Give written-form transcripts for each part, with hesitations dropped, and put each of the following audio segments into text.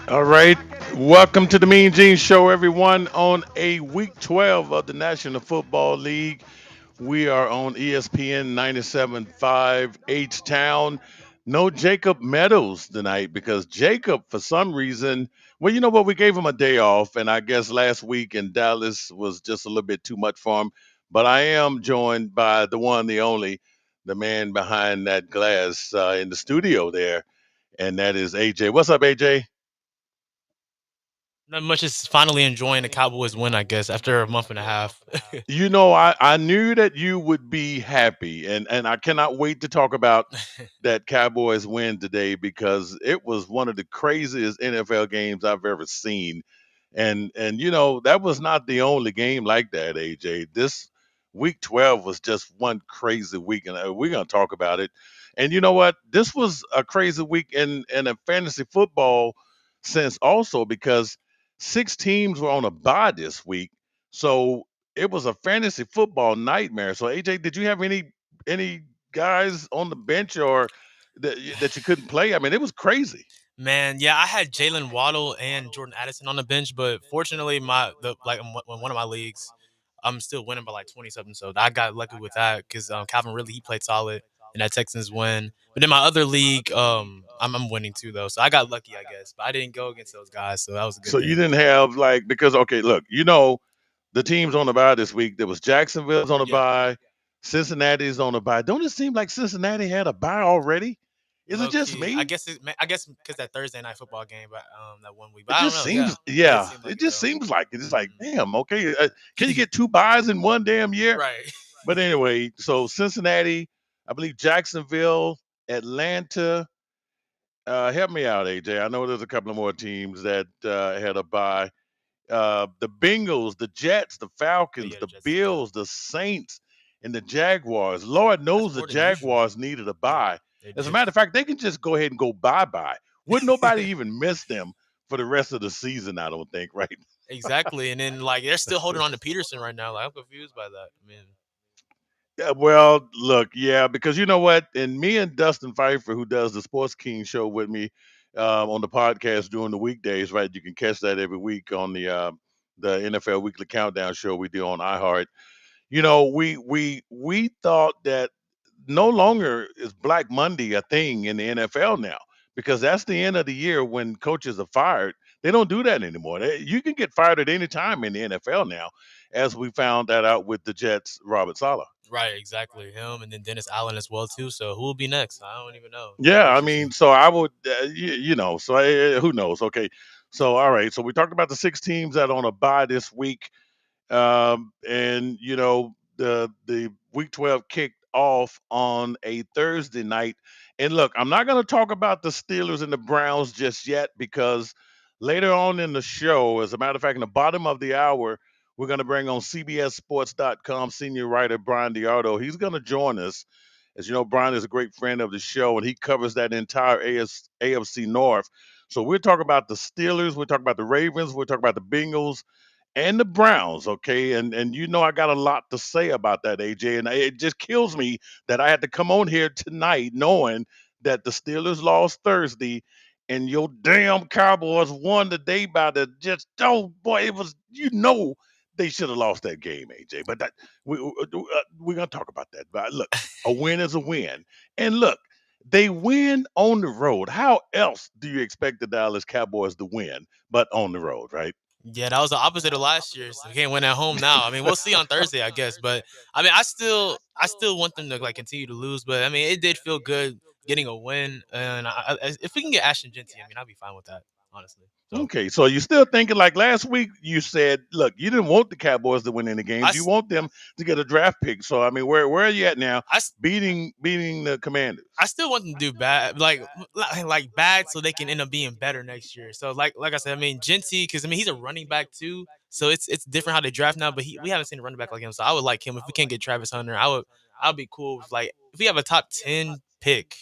All right. Welcome to the Mean Gene Show, everyone, on a week 12 of the National Football League. We are on ESPN 97.5 H Town. No Jacob Meadows tonight because Jacob, for some reason, well, you know what? We gave him a day off, and I guess last week in Dallas was just a little bit too much for him. But I am joined by the one, the only, the man behind that glass in the studio there, and that is AJ. What's up, AJ? Not much is finally enjoying the Cowboys win, I guess, after a month and a half. I knew that you would be happy, and I cannot wait to talk about that Cowboys win today because it was one of the craziest NFL games I've ever seen. And that was not the only game like that, AJ. This week 12 was just one crazy week, and we're gonna talk about it. And you know what? This was a crazy week in a fantasy football sense also because six teams were on a bye this week. So it was a fantasy football nightmare. So AJ, did you have any guys on the bench or that you couldn't play? I mean, it was crazy. Man, yeah, I had Jalen Waddle and Jordan Addison on the bench, but fortunately, in one of my leagues, I'm still winning by like 20 something. So I got lucky with that because Calvin Ridley he played solid in that Texans win. But in my other league, I'm winning too though, so I got lucky, I guess. But I didn't go against those guys, so that was a good So you thing. didn't have like because okay, look, the teams on the bye this week. There was Jacksonville's on a Yeah, bye, Cincinnati's on a bye. Don't it seem like Cincinnati had a bye already? Is it low just key. me? I guess because that Thursday night football game, but that 1 week. But It I don't just know. Yeah, seems, it did yeah, seem like it it just though. seems like it. It's like, Hmm damn, okay, can you get two buys in one damn year? Right. But anyway, so Cincinnati, I believe Jacksonville, Atlanta. Help me out, AJ. I know there's a couple of more teams that had a bye. The Bengals, the Jets, the Oh Falcons, yeah, the the Jets. Yeah, Bills, the Saints, and the Jaguars. Lord that's knows the more than usual. Jaguars needed a Yeah, bye. they As a did. matter of fact, they can just go ahead and go bye bye. Wouldn't nobody even miss them for the rest of the season? I don't think, right? Exactly, and then like they're still holding on to Peterson right now. Like I'm confused by that. I mean, Yeah, well, look, yeah, because you know what? And me and Dustin Pfeiffer, who does the Sports King show with me on the podcast during the weekdays, right? You can catch that every week on the NFL Weekly Countdown show we do on iHeart. We thought that no longer is Black Monday a thing in the NFL now because that's the end of the year when coaches are fired. They don't do that anymore. You can get fired at any time in the NFL now, as we found that out with the Jets, Robert Saleh. right, exactly him, and then Dennis Allen as well too. So who will be next? I don't even know. It's gonna Yeah, be I interesting. mean, so I would, who knows? Okay, so all right, so we talked about the six teams that are on a bye this week. And the week 12 kicked off on a Thursday night. And look, I'm not going to talk about the Steelers and the Browns just yet because later on in the show, as a matter of fact, in the bottom of the hour, we're going to bring on CBSSports.com senior writer Brian Diardo. He's going to join us. As you know, Brian is a great friend of the show, and he covers that entire AFC North. So we're talking about the Steelers, we're talking about the Ravens, we're talking about the Bengals, and the Browns, okay? And I got a lot to say about that, AJ. And it just kills me that I had to come on here tonight knowing that the Steelers lost Thursday and your damn Cowboys won today by the just oh boy, it was they should have lost that game, AJ. But we're gonna talk about that. But look, a win is a win, and look, they win on the road. How else do you expect the Dallas Cowboys to win but on the road, right? Yeah, that was the opposite of last year. So we can't win at home now. I mean, we'll see on Thursday, I guess. But I mean, I still want them to like continue to lose. But I mean, it did feel good getting a win. And if we can get Ashton Genty, I mean, I'll be fine with that, honestly. So Okay, so you're still thinking like last week you said, look, you didn't want the Cowboys to win any I, games. You s- want them to get a draft pick. So I mean, where are you at now I, s- beating the Commanders? I still want them to do bad, like bad, so they can end up being better next year. So like I said, I mean, Genty, because I mean he's a running back too. So it's different how they draft now. But we haven't seen a running back like him. So I would like him if we can't get Travis Hunter. I'll be cool with like if we have a top 10 pick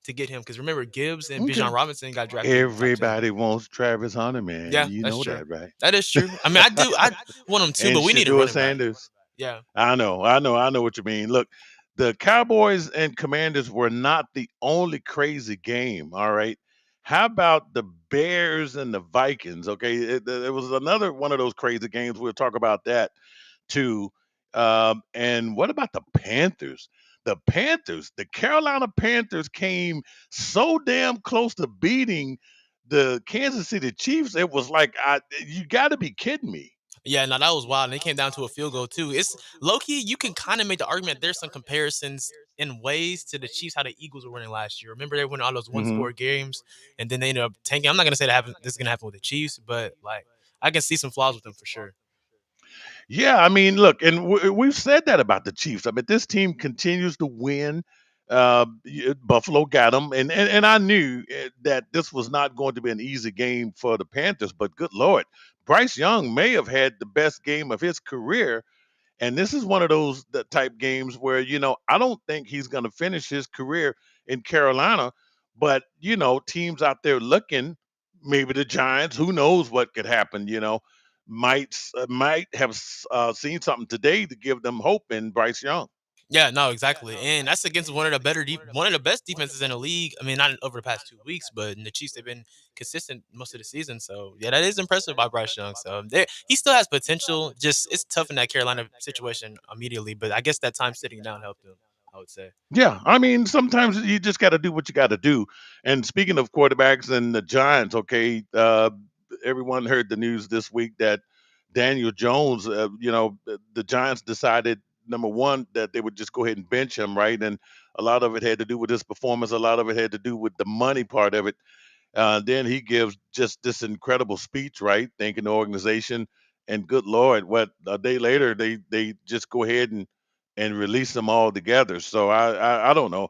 to get him. Because remember Gibbs and Okay. Bijan Robinson got drafted in the top 10. Everybody wants Travis Hunter, man. Yeah, You that's know true. that, right? That is true. I mean, I want him too, And but we need a Shador running back. Sanders. Yeah. I know what you mean. Look, the Cowboys and Commanders were not the only crazy game. All right. How about the Bears and the Vikings? Okay, it was another one of those crazy games. We'll talk about that too. And what about the Panthers? The Carolina Panthers came so damn close to beating the Kansas City Chiefs. It was like, you got to be kidding me. Yeah, no, that was wild. And it came down to a field goal too. It's low key. You can kind of make the argument. There's some comparisons in ways to the Chiefs how the Eagles were winning last year. Remember they won all those one Hmm. score games, and then they ended up tanking. I'm not gonna say that happen. This is gonna happen with the Chiefs, but like I can see some flaws with them for sure. Yeah, I mean, look, and we've said that about the Chiefs. I mean, this team continues to win. Buffalo got them, and I knew that this was not going to be an easy game for the Panthers. But good lord, Bryce Young may have had the best game of his career, and this is one of those the type games where I don't think he's going to finish his career in Carolina, but teams out there looking, maybe the Giants, who knows what could happen, might have seen something today to give them hope in Bryce Young. Yeah, no, exactly, and that's against one of the one of the best defenses in the league. I mean, not over the past 2 weeks, but in the Chiefs they've been consistent most of the season. So yeah, that is impressive by Bryce Young. So he still has potential. Just it's tough in that Carolina situation immediately, but I guess that time sitting down helped him. I would say. Yeah, I mean, sometimes you just got to do what you got to do. And speaking of quarterbacks and the Giants, okay, everyone heard the news this week that Daniel Jones, the Giants decided number one that they would just go ahead and bench him, right? And a lot of it had to do with his performance. A lot of it had to do with the money part of it. Then he gives just this incredible speech, right? Thanking the organization. And good Lord, what a day later they just go ahead and release them all together. So I don't know.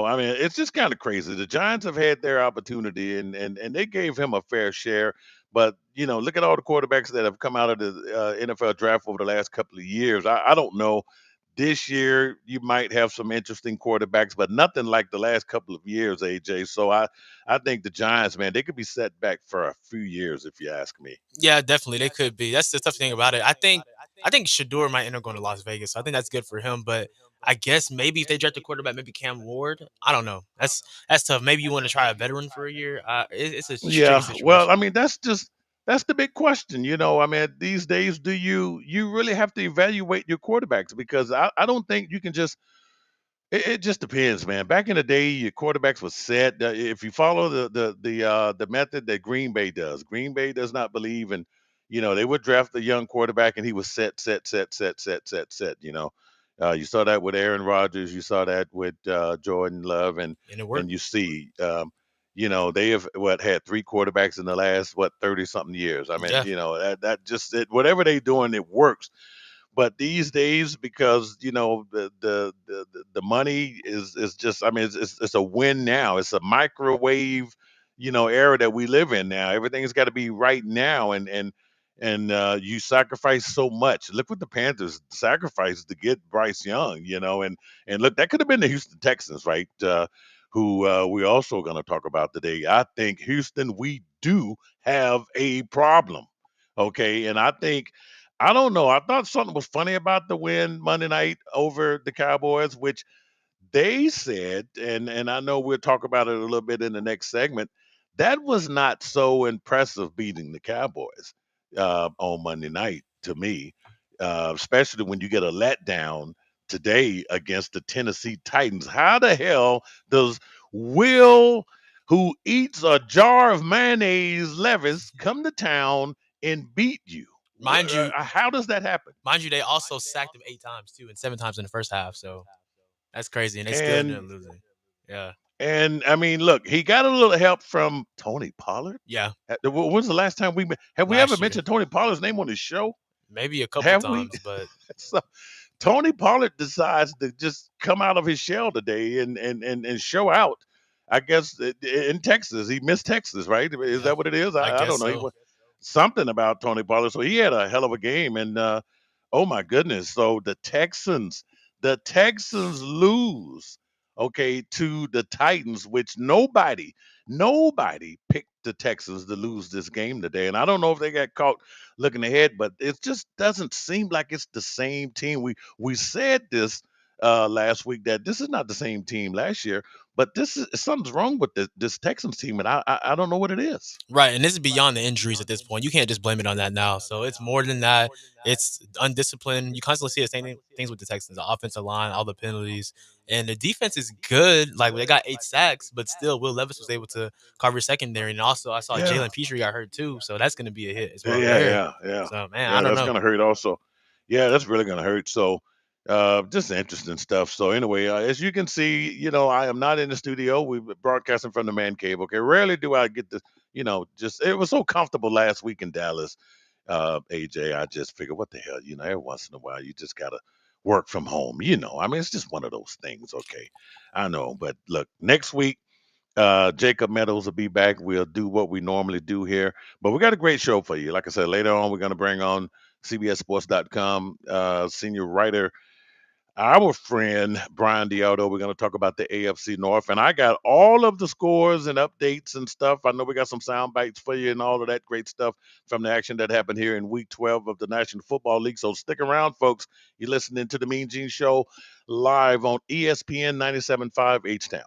I mean, it's just kind of crazy. The Giants have had their opportunity and they gave him a fair share. But look at all the quarterbacks that have come out of the NFL draft over the last couple of years. I don't know. This year you might have some interesting quarterbacks, but nothing like the last couple of years, AJ. So I think the Giants, man, they could be set back for a few years if you ask me. Yeah, definitely they could be. That's the tough thing about it. I think Shador might end up going to Las Vegas. So I think that's good for him, but. I guess maybe if they draft a quarterback, maybe Cam Ward. I don't know. That's tough. Maybe you want to try a veteran for a year. It's a tricky Yeah, well, I situation. mean, that's the big question. I mean, these days, do you really have to evaluate your quarterbacks? Because I don't think you can just. It just depends, man. Back in the day, your quarterbacks was set. If you follow the method that Green Bay does, Green Bay does not believe in, they would draft a young quarterback and he was set, set, set, set, set, set, set. You saw that with Aaron Rodgers. You saw that with Jordan Love, and And it and worked. you see, they have had three quarterbacks in the last 30 something years. I mean, Yeah. that just whatever they doing, it works. But these days, because the money is just, I mean, it's a win now. It's a microwave, era that we live in now. Everything's got to be right now, and you sacrifice so much. Look what the Panthers sacrificed to get Bryce Young, and look, that could have been the Houston Texans, right? Who we're also going to talk about today. I think Houston, we do have a problem. Okay, and I don't know. I thought something was funny about the win Monday night over the Cowboys, which they said, and I know we'll talk about it a little bit in the next segment. That was not so impressive beating the Cowboys on Monday night to me, especially when you get a letdown today against the Tennessee Titans. How the hell does Will, who eats a jar of mayonnaise, Levis, come to town and beat you? Mind you, How does that happen? they also sacked him 8 times too, and 7 times in the first half. So that's crazy, and they still ended And up losing. Yeah. And I mean, look, he got a little help from Tony Pollard. Yeah. When's the last time have we ever Last year, mentioned Tony Pollard's name on the show? maybe a couple Have we? times, but So Tony Pollard decides to just come out of his shell today and show out. I guess in Texas, he missed Texas, right? Is yeah, that what it is? I I guess don't know. so. Something about Tony Pollard. So he had a hell of a game, and oh my goodness! So the Texans lose, okay, to the Titans, which nobody picked the Texans to lose this game today. And I don't know if they got caught looking ahead, but it just doesn't seem like it's the same team. We said this last week that this is not the same team last year, but this is something's wrong with this Texans team, and I don't know what it is. Right, and this is beyond the injuries at this point. You can't just blame it on that now. So it's more than that. It's undisciplined. You constantly see the same things with the Texans: the offensive line, all the penalties, and the defense is good. Like they got 8 sacks, but still, Will Levis was able to cover secondary. And also, I saw Yeah, Jalen Petrie got hurt too, so that's going to be a hit as yeah, well yeah, there. yeah, yeah. So man, I Yeah, don't that's know. gonna hurt also. Yeah, that's really gonna hurt. So, just interesting stuff. So anyway, as you can see, I am not in the studio. We're broadcasting from the man cave. Okay, rarely do I get to, just it was so comfortable last week in Dallas. AJ, I just figured, what the hell, every once in a while you just gotta work from home. I mean, it's just one of those things. Okay, I know, but look, next week. Jacob Meadows will be back. We'll do what we normally do here, but we got a great show for you. Like I said, later on, we're going to bring on CBSSports.com senior writer, our friend Brian Dialdo. We're going to talk about the AFC North, and I got all of the scores and updates and stuff. I know we got some sound bites for you and all of that great stuff from the action that happened here in Week 12 of the National Football League. So stick around, folks. You're listening to the Mean Gene Show live on ESPN 97.5 H Town.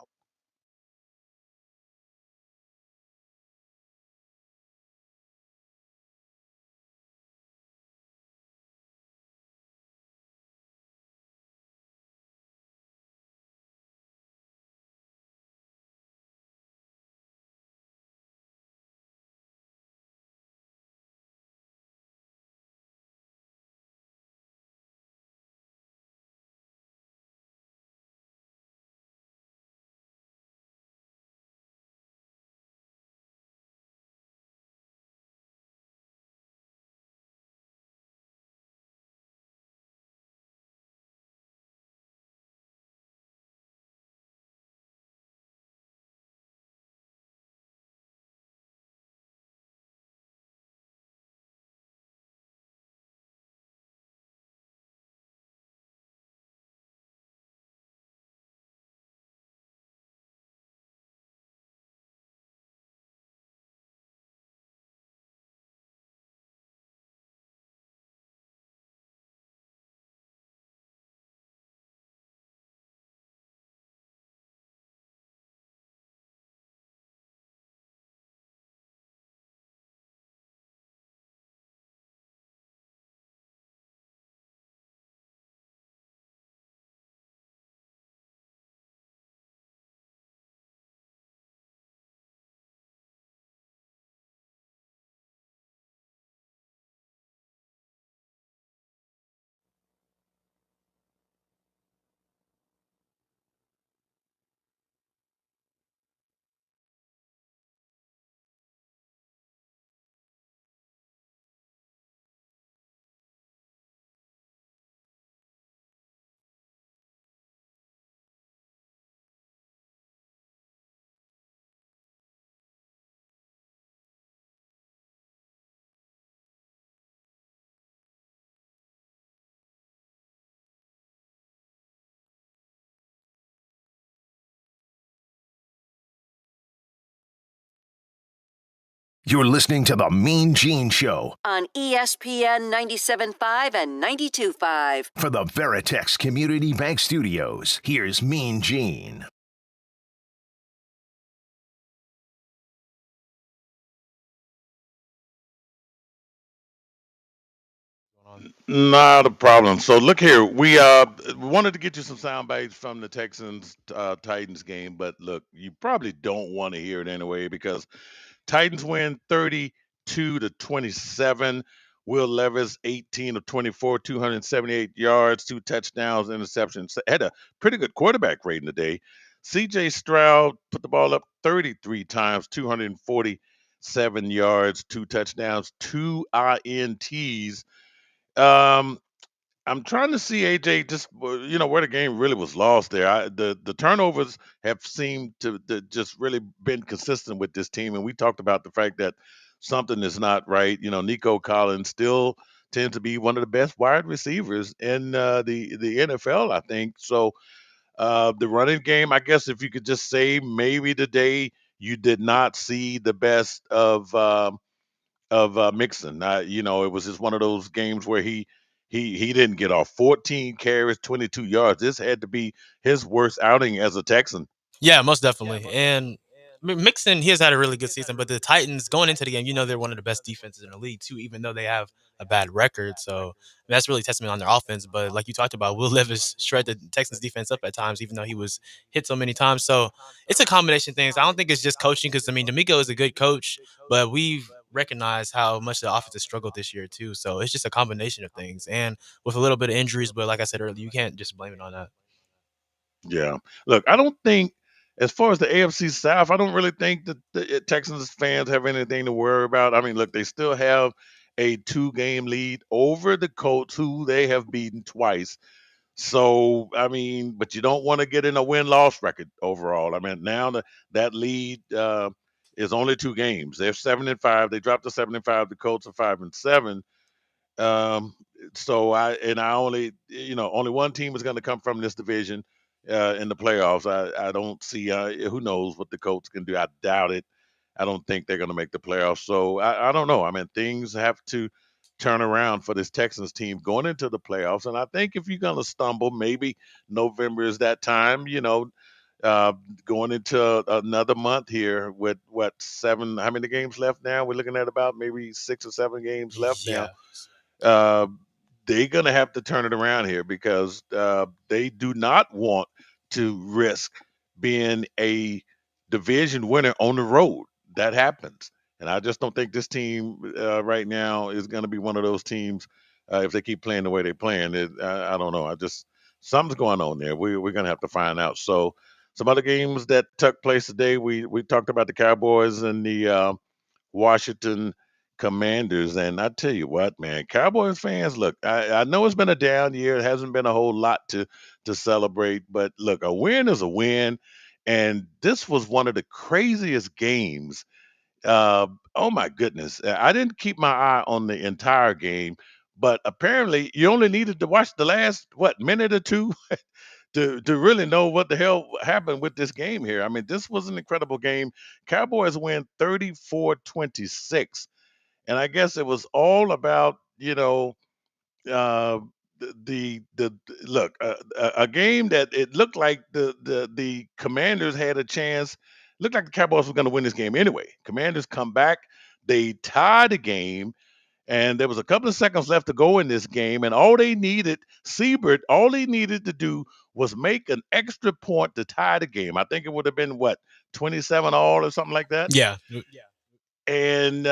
You're listening to The Mean Gene Show on ESPN 97.5 and 92.5. For the Veritex Community Bank Studios, here's Mean Gene. Not a problem. So look here, we wanted to get you some sound bites from the Texans Titans game, but look, you probably don't want to hear it anyway because Titans win 32 to 27. Will Levis 18 of 24, 278 yards, 2 touchdowns, interceptions. Had a pretty good quarterback rating today. CJ Stroud put the ball up 33 times, 247 yards, 2 touchdowns, 2 INTs. Um, I'm trying to see AJ just where the game really was lost there. The turnovers have seemed to just really been consistent with this team, and we talked about the fact that something is not right. Nico Collins still tends to be one of the best wide receivers in the NFL, I think. So the running game, I guess, if you could just say maybe today you did not see the best of Mixon. It was just one of those games where he he didn't get off. 14 carries, 22 yards. This had to be his worst outing as a Texan. Yeah, most definitely. And Mixon, he has had a really good season, but the Titans going into the game, they're one of the best defenses in the league too, even though they have a bad record. So that's really testament on their offense. But like you talked about, Will Levis shred the Texans defense up at times, even though he was hit so many times. So it's a combination of things. I don't think it's just coaching because D'Amico is a good coach, but we've recognized how much the offense has struggled this year too. So it's just a combination of things, and with a little bit of injuries. But like I said earlier, you can't just blame it on that. Yeah. Look, I don't think, as far as the AFC South, I don't really think that the Texans fans have anything to worry about. I mean, look, they still have a 2-game lead over the Colts, who they have beaten twice. So, I mean, but you don't want to get in a win-loss record overall. I mean, now that lead is only 2 games. They're 7-5. They dropped to 7-5. The Colts are 5-7. Um, so I only, only one team is going to come from this division in the playoffs. I don't see. Who knows what the Colts can do? I doubt it. I don't think they're going to make the playoffs. So I don't know. I mean, things have to turn around for this Texans team going into the playoffs. And I think if you're going to stumble, maybe November is that time. Uh, Going into another month here with what, 7? How many games left now? We're looking at about maybe 6 or 7 games left now. Yeah. uh, they're going to have to turn it around here because they do not want to risk being a division winner on the road. That happens. And I just don't think this team right now is going to be one of those teams if they keep playing the way they're playing. I don't know. Something's going on there. We're going to have to find out. So, some other games that took place today, we talked about the Cowboys and the Washington Commanders. And I tell you what, man, Cowboys fans, look, I know it's been a down year. It hasn't been a whole lot to celebrate, but look, a win is a win. And this was one of the craziest games. Oh my goodness. I didn't keep my eye on the entire game, but apparently you only needed to watch the last, what, minute or two to really know what the hell happened with this game here. I mean, this was an incredible game. Cowboys win 34-26. And I guess it was all about, uh, the look, a game that it looked like the Commanders had a chance. Looked like the Cowboys were going to win this game anyway. Commanders come back, they tie the game, and there was a couple of seconds left to go in this game, and all they needed to do was make an extra point to tie the game. I think it would have been what, 27 all or something like that. Yeah. And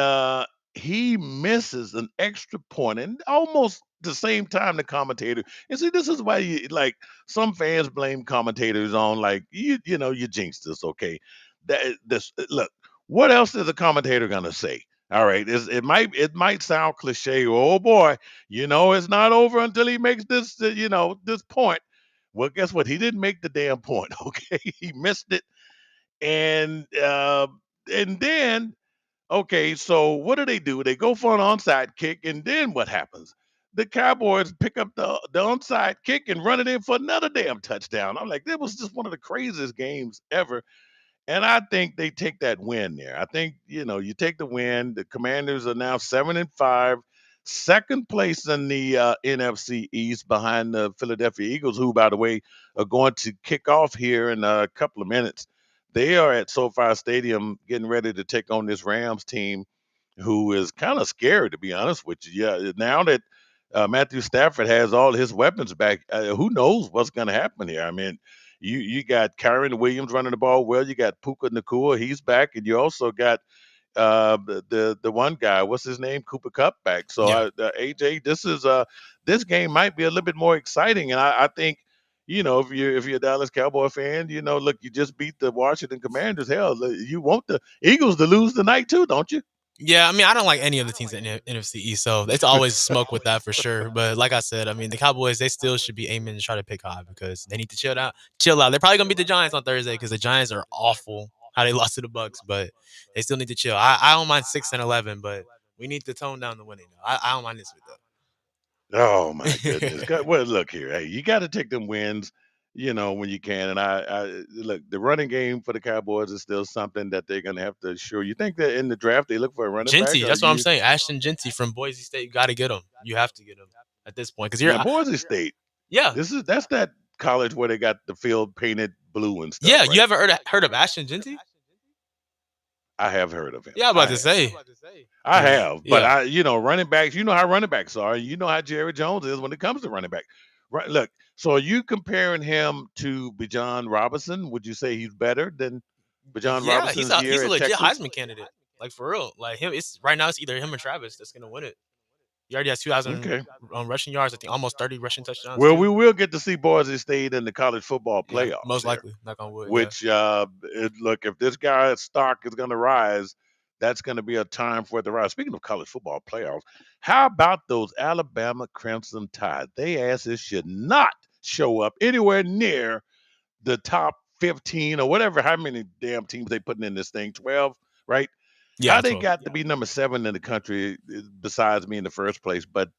he misses an extra point, and almost the same time the commentator. And see, this is why some fans blame commentators on, like, you jinxed us. Okay, look, what else is a commentator gonna say? All right, it might sound cliche. Oh boy, it's not over until he makes this this point. Well, guess what? He didn't make the damn point. Okay, he missed it, and then, okay, so what do? They go for an onside kick, and then what happens? The Cowboys pick up the onside kick and run it in for another damn touchdown. I'm like, that was just one of the craziest games ever. And I think they take that win there. I think, you take the win. The Commanders are now 7-5, second place in the NFC East behind the Philadelphia Eagles, who, by the way, are going to kick off here in a couple of minutes. They are at SoFi Stadium getting ready to take on this Rams team, who is kind of scary, to be honest with you. Yeah, now that Matthew Stafford has all his weapons back, who knows what's going to happen here? I mean, you got Kyron Williams running the ball well. You got Puka Nacua, he's back, and you also got the one guy, what's his name, Cooper Kupp, back. So Yeah. AJ, this game might be a little bit more exciting, and I think. If you're a Dallas Cowboy fan, look, you just beat the Washington Commanders. Hell, you want the Eagles to lose tonight too, don't you? Yeah, I don't like any of the teams in the NFC East, so it's always smoke with that for sure. But like I said, the Cowboys, they still should be aiming to try to pick high because they need to chill out. Chill out. They're probably gonna beat the Giants on Thursday because the Giants are awful how they lost to the Bucks, but they still need to chill. I don't mind 6-11, but we need to tone down the winning. I don't mind this with Oh my goodness. that. Well, look here. Hey, you got to take them wins, when you can. And I look, the running game for the Cowboys is still something that they're gonna have to assure. You think that in the draft they look for a running back? Genty, Or that's what I'm saying. Ashton Genty from Boise State, you got to get him. You have to get him. at this point because Now, Boise State, yeah. that's that college where they got the field painted blue and stuff, Yeah, you right? ever heard of Ashton Genty? I have heard of him. Yeah, I'm about to say. I have, but Yeah. running backs, you know how running backs are. You know how Jerry Jones is when it comes to running back. Right? Look, so are you comparing him to Bijan Robinson? Would you say he's better than Bijan Yeah, he's Robinson's a year he's a at legit Texas? Heisman candidate. Like for real. Like him, it's right now it's either him or Travis that's gonna win it. He already has 2,000 Okay. rushing yards. I think almost 30 rushing touchdowns Well, too. we will get to see Boise State in the college football Yeah, playoffs most here. likely. Knock on wood. Yeah. Which look, if this guy's stock is going to rise, that's going to be a time for it to rise. Speaking of college football playoffs, how about those Alabama Crimson Tide? They asses should not show up anywhere near the top 15 or whatever, how many damn teams they putting in this thing, 12, right? Yeah, How they 12. got to be number 7 in the country besides me in the first place. But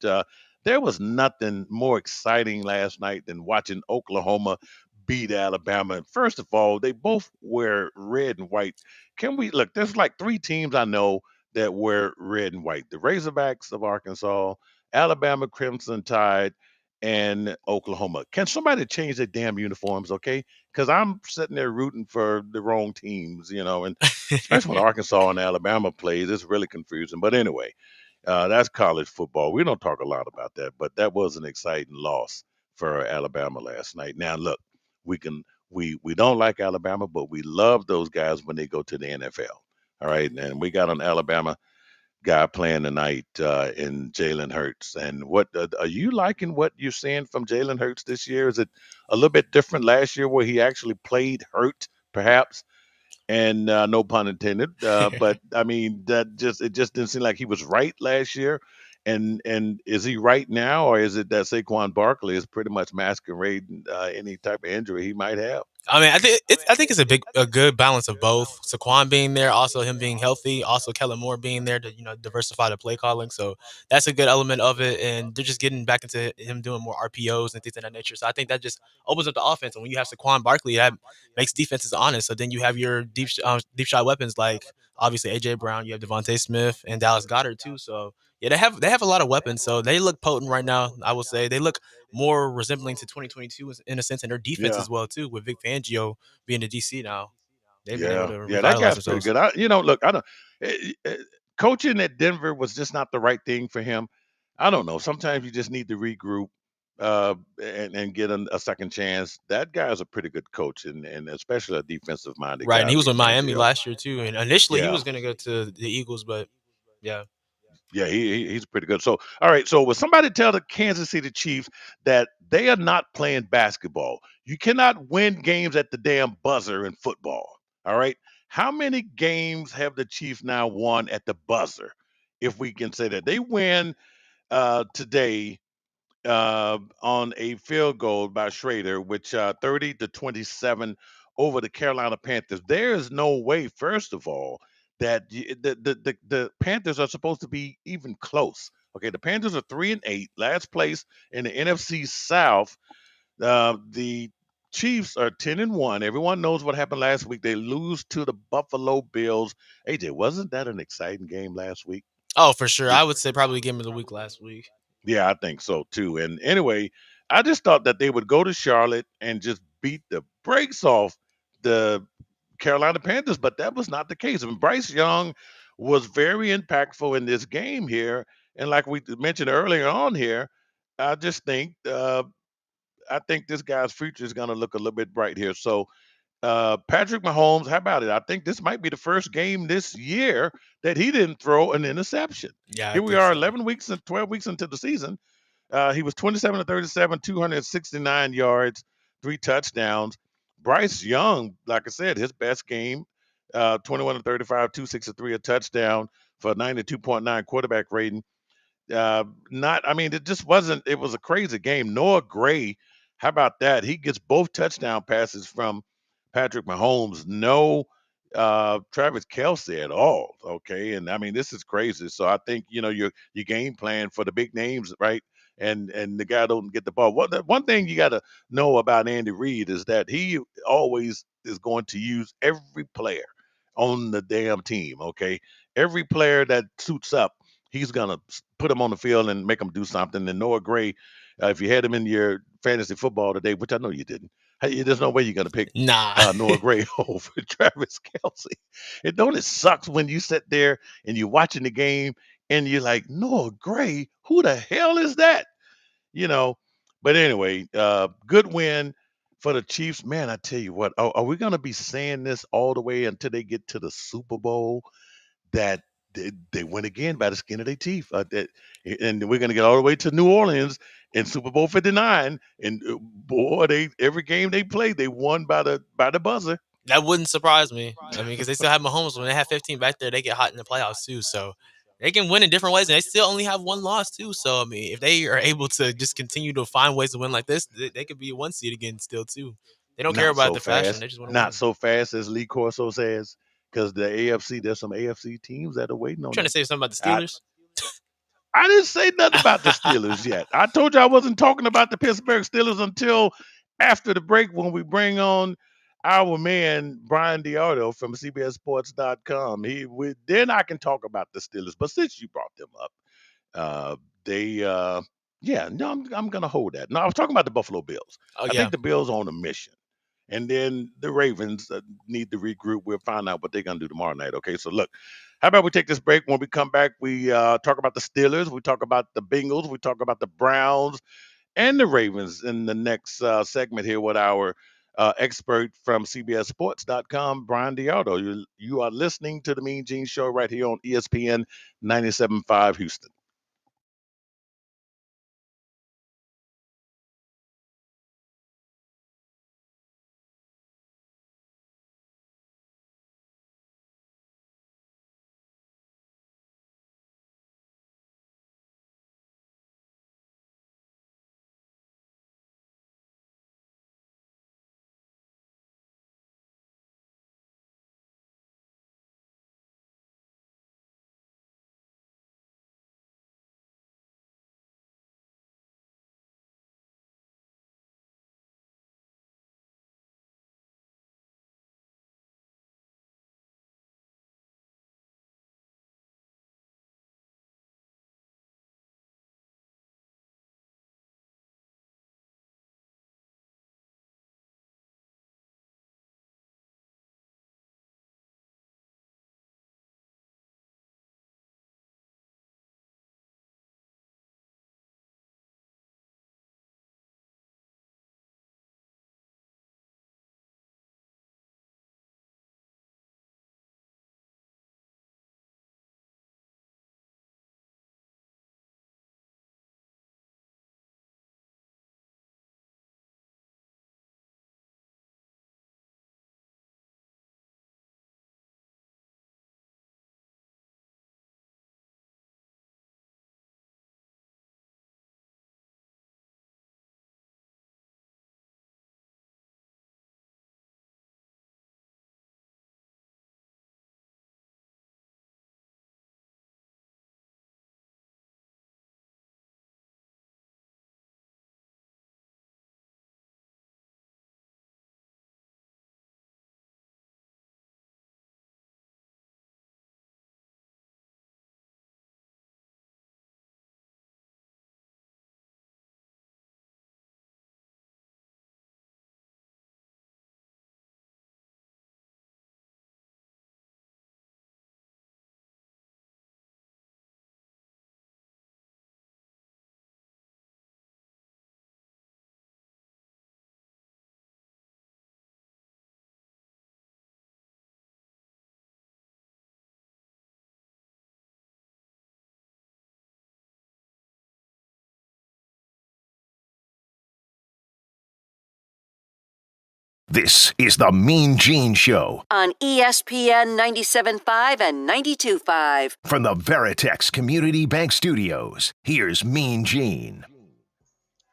there was nothing more exciting last night than watching Oklahoma beat Alabama. And first of all, they both wear red and white. Can we look? There's like 3 teams I know that wear red and white: the Razorbacks of Arkansas, Alabama Crimson Tide, and Oklahoma. Can somebody change their damn uniforms, okay? Because I'm sitting there rooting for the wrong teams, and especially when Arkansas and Alabama plays, it's really confusing. But anyway, that's college football. We don't talk a lot about that, but that was an exciting loss for Alabama last night. Now, look, we don't like Alabama, but we love those guys when they go to the NFL. All right, and we got an Alabama guy playing tonight in Jalen Hurts. And what are you liking? What you're seeing from Jalen Hurts this year? Is it a little bit different last year where he actually played hurt, perhaps? And no pun intended. But I mean, it just didn't seem like he was right last year. And is he right now, or is it that Saquon Barkley is pretty much masquerading any type of injury he might have? I mean, I think it's a good balance of both. Saquon being there, also him being healthy, also Kellen Moore being there to diversify the play calling. So that's a good element of it, and they're just getting back into him doing more RPOs and things of that nature. So I think that just opens up the offense. And when you have Saquon Barkley, that makes defenses honest. So then you have your deep shot weapons like obviously AJ Brown, you have Devontae Smith and Dallas Goedert too. So yeah, they have a lot of weapons. So they look potent right now. I will say they look more resembling to 2022 in a sense, and their defense Yeah. as well too. With Vic Fangio being the DC now, they've been able Yeah, to yeah, that revitalize guy's pretty themselves. good. Look, I don't. Coaching at Denver was just not the right thing for him. I don't know. Sometimes you just need to regroup and get a second chance. That guy's a pretty good coach, and especially a defensive minded Right, and guy, he was Vic with Miami Fangio. last year too. And initially he Yeah, was going to go to the Eagles, but yeah. yeah, he's pretty good. So, all right. So, will somebody tell the Kansas City Chiefs that they are not playing basketball? You cannot win games at the damn buzzer in football. All right. How many games have the Chiefs now won at the buzzer? If we can say that they win today on a field goal by Schrader, which 30-27 over the Carolina Panthers. There is no way, first of all, that the Panthers are supposed to be even close. Okay, the Panthers are 3-8, last place in the NFC South. The Chiefs are 10-1. Everyone knows what happened last week. They lose to the Buffalo Bills. AJ, wasn't that an exciting game last week? Oh, for sure. I would say probably game of the week last week. Yeah, I think so too. And anyway, I just thought that they would go to Charlotte and just beat the brakes off the Carolina Panthers, but that was not the case. I mean, Bryce Young was very impactful in this game here, and like we mentioned earlier on here, I just think I think this guy's future is going to look a little bit bright here. So Patrick Mahomes, how about it? I think this might be the first game this year that he didn't throw an interception. Yeah, I Here we think are, so. 11 weeks and 12 weeks into the season. He was 27 to 37, 269 yards, 3 touchdowns. Bryce Young, like I said, his best game, 21 to 35, 263, a touchdown for a 92.9 quarterback rating. I mean, it just wasn't, it was a crazy game. Noah Gray, how about that? He gets both touchdown passes from Patrick Mahomes. No Travis Kelsey at all. Okay. And I mean, this is crazy. So I think, your game plan for the big names, right? And the guy don't get the ball. One thing you got to know about Andy Reid is that he always is going to use every player on the damn team. Okay. Every player that suits up, he's gonna put him on the field and make him do something. And Noah Gray, if you had him in your fantasy football today, which I know you didn't, there's no way you're gonna pick Nah. Noah Gray over Travis Kelsey. Don't it sucks when you sit there and you're watching the game and you're like, Noah Gray, who the hell is that? You know. But anyway, good win for the Chiefs. Man, I tell you what, are we gonna be saying this all the way until they get to the Super Bowl? That they win again by the skin of their teeth. And we're going to get all the way to New Orleans in Super Bowl 59. And boy, every game they played, they won by the buzzer. That wouldn't surprise me. I mean, because they still have Mahomes. When they have 15 back there, they get hot in the playoffs too. So they can win in different ways, and they still only have one loss too. So I mean, if they are able to just continue to find ways to win like this, they could be a 1 seed again still too. They don't care about the fashion. They just want to win. Not so fast as Lee Corso says, because the AFC, there's some AFC teams that are waiting on. I'm trying to say something about the Steelers. I didn't say nothing about the Steelers yet. I told you I wasn't talking about the Pittsburgh Steelers until after the break when we bring on our man Brian Diardo from CBSSports.com. Then I can talk about the Steelers. But since you brought them up, I'm gonna hold that. No, I was talking about the Buffalo Bills. I think the Bills are on a mission. And then the Ravens need to regroup. We'll find out what they're going to do tomorrow night. Okay, so look, how about we take this break? When we come back, we talk about the Steelers. We talk about the Bengals. We talk about the Browns and the Ravens in the next segment here with our expert from CBSSports.com, Brian Diardo. You are listening to the Mean Gene Show right here on ESPN 97.5 Houston. This is the Mean Gene Show on ESPN 97.5 and 92.5. From the Veritex Community Bank Studios, here's Mean Gene.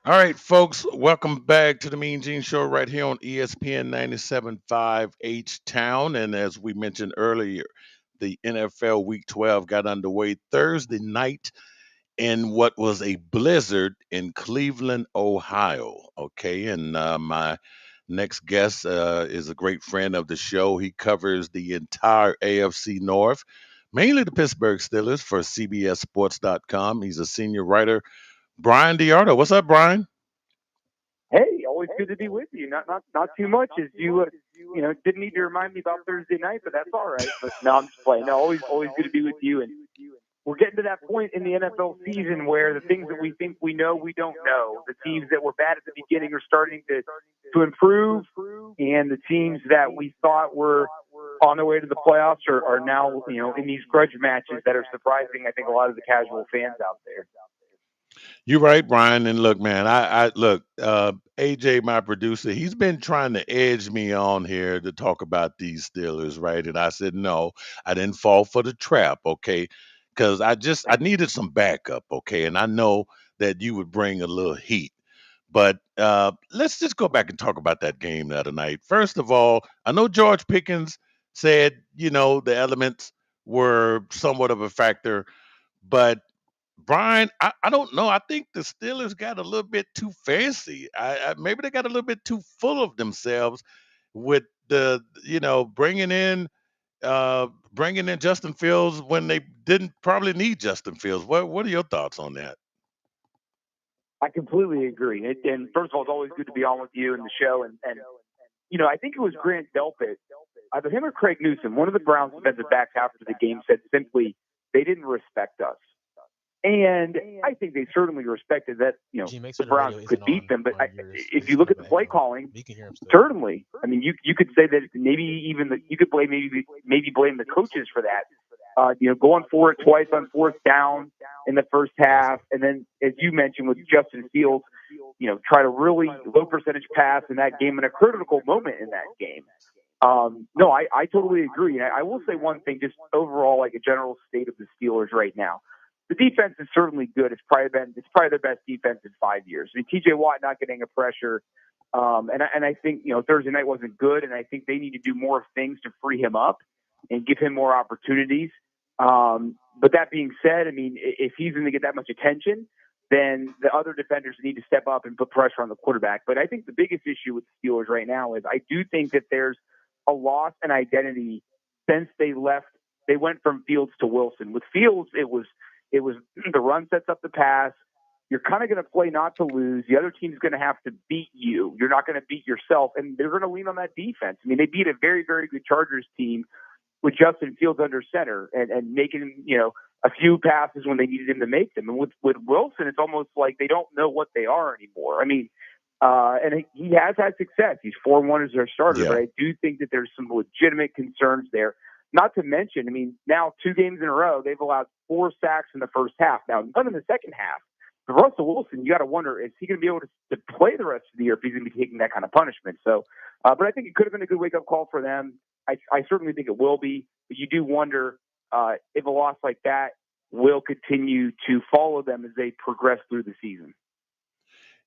All right, folks, welcome back to the Mean Gene Show right here on ESPN 97.5 H-Town. And as we mentioned earlier, the NFL Week 12 got underway Thursday night in what was a blizzard in Cleveland, Ohio. Okay, and my next guest is a great friend of the show. He covers the entire AFC North mainly the Pittsburgh Steelers for CBSSports.com. He's a senior writer. Brian DeArdo. What's up, Brian? Hey, always good to be with you. Not too much as you didn't need to remind me about Thursday night, but that's all right. But no, I'm just playing. No, always good to be with you. And we're getting to that point in the NFL season where the things that we think we know, we don't know. The teams that were bad at the beginning are starting to improve, and the teams that we thought were on their way to the playoffs are now, in these grudge matches that are surprising, I think, a lot of the casual fans out there. You're right, Brian. And look, man, I look, AJ, my producer, he's been trying to edge me on here to talk about these Steelers, right? And I said, no, I didn't fall for the trap, okay? Because I needed some backup, okay? And I know that you would bring a little heat. But let's just go back and talk about that game the other night. First of all, I know George Pickens said, the elements were somewhat of a factor, but Brian, I don't know. I think the Steelers got a little bit too fancy. Maybe they got a little bit too full of themselves with the bringing in Justin Fields when they didn't probably need Justin Fields. What are your thoughts on that? I completely agree. And first of all, it's always good to be on with you and the show. And I think it was Grant Delpit, either him or Craig Newsom, one of the Browns defensive backs after the game said simply, they didn't respect us. And I think they certainly respected that, the Browns could beat them. But if you look at the play calling, certainly, I mean, you could say that you could blame maybe blame the coaches for that. Going for it twice on fourth down in the first half. And then, as you mentioned with Justin Fields, try to really low percentage pass in that game in a critical moment in that game. No, I totally agree. And I will say one thing, just overall, like a general state of the Steelers right now. The defense is certainly good. It's probably their best defense in 5 years. I mean, TJ Watt not getting a pressure. And I think, Thursday night wasn't good. And I think they need to do more things to free him up and give him more opportunities. But that being said, I mean, if he's going to get that much attention, then the other defenders need to step up and put pressure on the quarterback. But I think the biggest issue with the Steelers right now is I do think that there's a loss in identity since they left. They went from Fields to Wilson. With Fields, it was the run sets up the pass. You're kind of going to play not to lose. The other team's going to have to beat you. You're not going to beat yourself. And they're going to lean on that defense. I mean, they beat a very, very good Chargers team with Justin Fields under center and making, a few passes when they needed him to make them. And with Wilson, it's almost like they don't know what they are anymore. I mean, and he has had success. He's 4-1 as their starter. Yeah. But I do think that there's some legitimate concerns there. Not to mention, I mean, now 2 games in a row, they've allowed 4 sacks in the first half. Now, none in the second half. For Russell Wilson, you got to wonder, is he going to be able to play the rest of the year if he's going to be taking that kind of punishment? So, but I think it could have been a good wake-up call for them. I certainly think it will be. But you do wonder if a loss like that will continue to follow them as they progress through the season.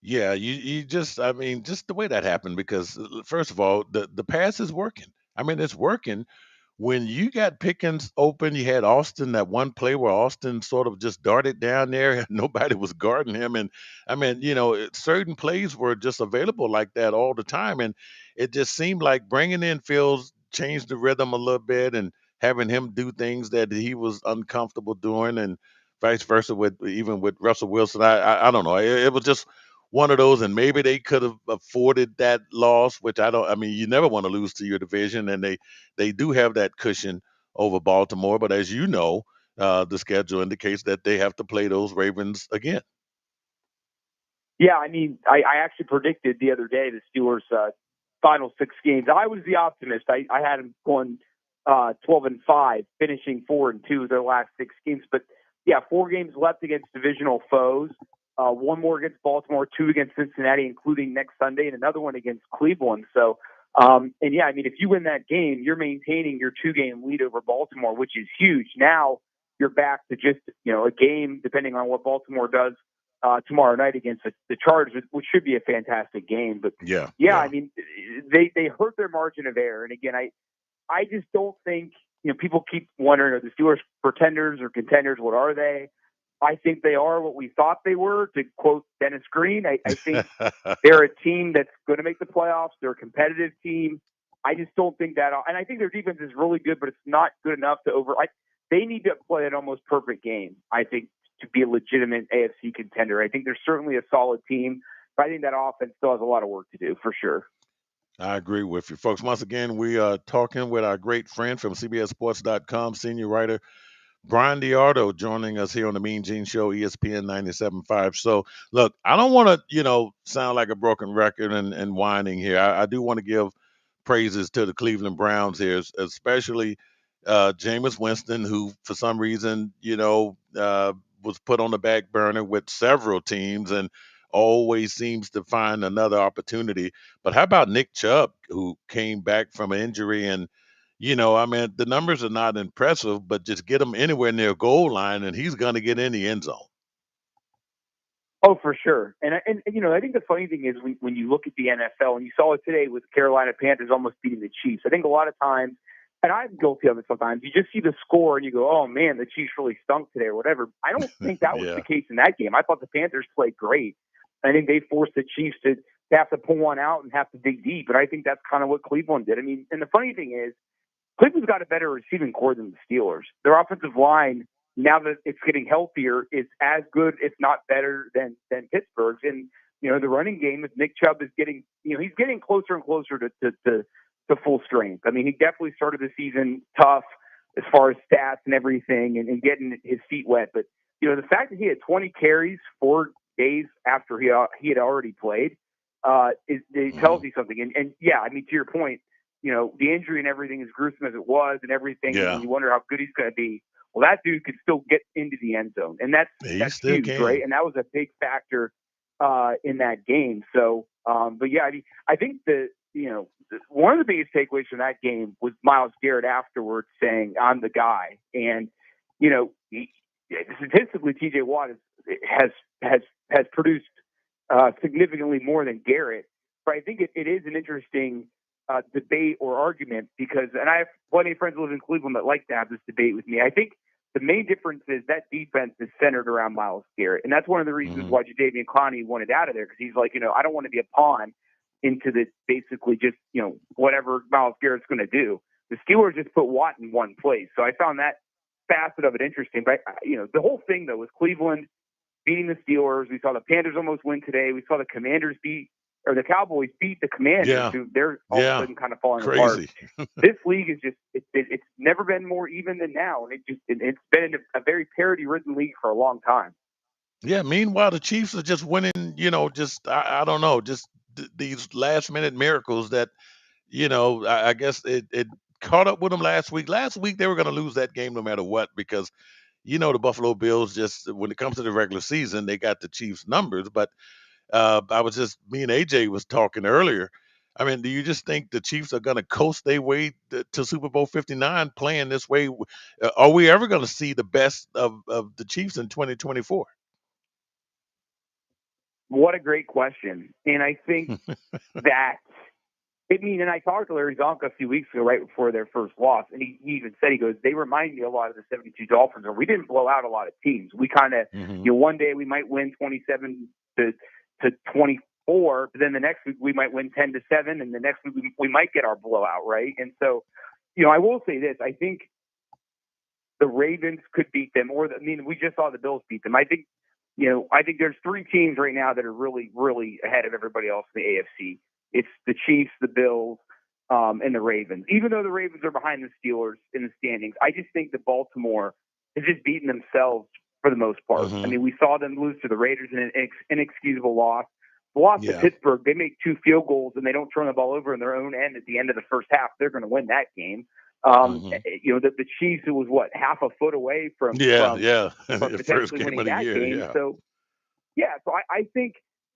Yeah, you just the way that happened, because first of all, the pass is working. I mean, it's working. When you got Pickens open, you had Austin, that one play where Austin sort of just darted down there and nobody was guarding him. And I mean, certain plays were just available like that all the time. And it just seemed like bringing in Fields changed the rhythm a little bit, and having him do things that he was uncomfortable doing, and vice versa with Russell Wilson. I don't know. It was just one of those, and maybe they could have afforded that loss, which you never want to lose to your division, and they do have that cushion over Baltimore. But as you know, the schedule indicates that they have to play those Ravens again. Yeah, I mean, I actually predicted the other day the Steelers' final 6 games. I was the optimist. I had them going 12-5, finishing 4-2 their last 6 games. But yeah, 4 games left against divisional foes. 1 more against Baltimore, 2 against Cincinnati, including next Sunday, and another one against Cleveland. So, and yeah, I mean, if you win that game, you're maintaining your 2-game lead over Baltimore, which is huge. Now you're back to just, a game, depending on what Baltimore does tomorrow night against the Chargers, which should be a fantastic game. But yeah. I mean, they hurt their margin of error. And again, I just don't think, people keep wondering, are the Steelers pretenders or contenders? What are they? I think they are what we thought they were, to quote Dennis Green. I think they're a team that's going to make the playoffs. They're a competitive team. I just don't think that. And I think their defense is really good, but it's not good enough to they need to play an almost perfect game, I think, to be a legitimate AFC contender. I think they're certainly a solid team, but I think that offense still has a lot of work to do for sure. I agree with you, folks. Once again, we are talking with our great friend from CBSSports.com, senior writer Brian DeArdo, joining us here on the Mean Gene Show, ESPN 97.5. So, look, I don't want to, sound like a broken record and whining here. I do want to give praises to the Cleveland Browns here, especially Jameis Winston, who for some reason, was put on the back burner with several teams and always seems to find another opportunity. But how about Nick Chubb, who came back from an injury and the numbers are not impressive, but just get him anywhere near goal line, and he's going to get in the end zone. Oh, for sure. And I think the funny thing is when you look at the NFL, and you saw it today with Carolina Panthers almost beating the Chiefs, I think a lot of times, and I'm guilty of it sometimes, you just see the score and you go, oh, man, the Chiefs really stunk today or whatever. I don't think that was the case in that game. I thought the Panthers played great. I think they forced the Chiefs to have to pull one out and have to dig deep, and I think that's kind of what Cleveland did. I mean, and the funny thing is, Cleveland's got a better receiving core than the Steelers. Their offensive line, now that it's getting healthier, is as good, if not better, than Pittsburgh's. And, the running game, as Nick Chubb is getting, he's getting closer and closer to full strength. I mean, he definitely started the season tough as far as stats and everything and getting his feet wet. But, the fact that he had 20 carries 4 days after he had already played, it tells you something. And yeah, I mean, to your point, the injury and everything, as gruesome as it was and everything, and you wonder how good he's going to be. Well, that dude could still get into the end zone, and that's huge, right? And that was a big factor in that game. So, but yeah, I mean, I think one of the biggest takeaways from that game was Myles Garrett afterwards saying, "I'm the guy," and statistically, T.J. Watt has produced significantly more than Garrett. But I think it is an interesting debate or argument because, and I have plenty of friends who live in Cleveland that like to have this debate with me. I think the main difference is that defense is centered around Myles Garrett, and that's one of the reasons why Jadeveon Clowney wanted out of there, because he's like, I don't want to be a pawn into the basically just whatever Myles Garrett's going to do. The Steelers just put Watt in one place, so I found that facet of it interesting. But the whole thing though was Cleveland beating the Steelers. We saw the Panthers almost win today. We saw the the Cowboys beat the Commanders, who they're all of a sudden kind of falling apart. This league is just, it's never been more even than now. And it's been a very parity-ridden league for a long time. Yeah, meanwhile, the Chiefs are just winning, I don't know, just these last-minute miracles that, I guess it caught up with them last week. Last week, they were going to lose that game no matter what because, the Buffalo Bills just, when it comes to the regular season, they got the Chiefs' numbers, but me and AJ was talking earlier. I mean, do you just think the Chiefs are going to coast their way to Super Bowl 59 playing this way? Are we ever going to see the best of the Chiefs in 2024? What a great question. And I think that, and I talked to Larry Zonka a few weeks ago, right before their first loss, and he even said, they remind me a lot of the 72 Dolphins, and we didn't blow out a lot of teams. We kind of, one day we might win 27 to 24, but then the next week we might win 10-7, and the next week we might get our blowout, right? And so, I will say this: I think the Ravens could beat them, we just saw the Bills beat them. I think there's 3 teams right now that are really, really ahead of everybody else in the AFC. It's the Chiefs, the Bills, and the Ravens. Even though the Ravens are behind the Steelers in the standings, I just think that Baltimore has just beaten themselves for the most part. I mean, we saw them lose to the Raiders in an inexcusable loss. The loss to Pittsburgh, they make 2 field goals and they don't turn the ball over in their own end at the end of the first half. They're going to win that game. The Chiefs, it was half a foot away from potentially winning that game. Yeah. So I think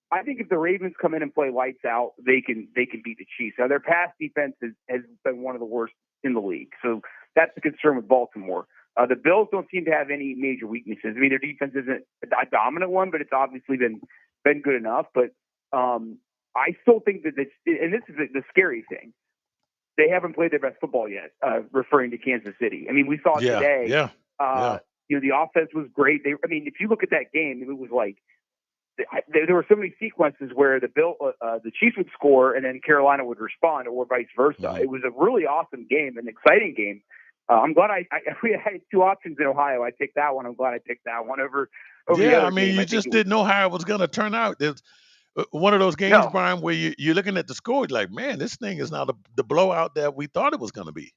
if the Ravens come in and play lights out, they can beat the Chiefs. Now their pass defense has been one of the worst in the league, so that's the concern with Baltimore. The Bills don't seem to have any major weaknesses. I mean, their defense isn't a dominant one, but it's obviously been good enough. But I still think that and this is the scary thing, they haven't played their best football yet, referring to Kansas City. I mean, we saw it today. The offense was great. If you look at that game, it was like there were so many sequences where the Chiefs would score and then Carolina would respond, or vice versa. It was a really awesome game, an exciting game. I'm glad we had two options in Ohio. I picked that one. I'm glad I picked that one over the Yeah, other I mean, game. you just didn't know how it was going to turn out. It's one of those games, No, Brian, where you're looking at the score, you're like, man, this thing is not the blowout that we thought it was going to be.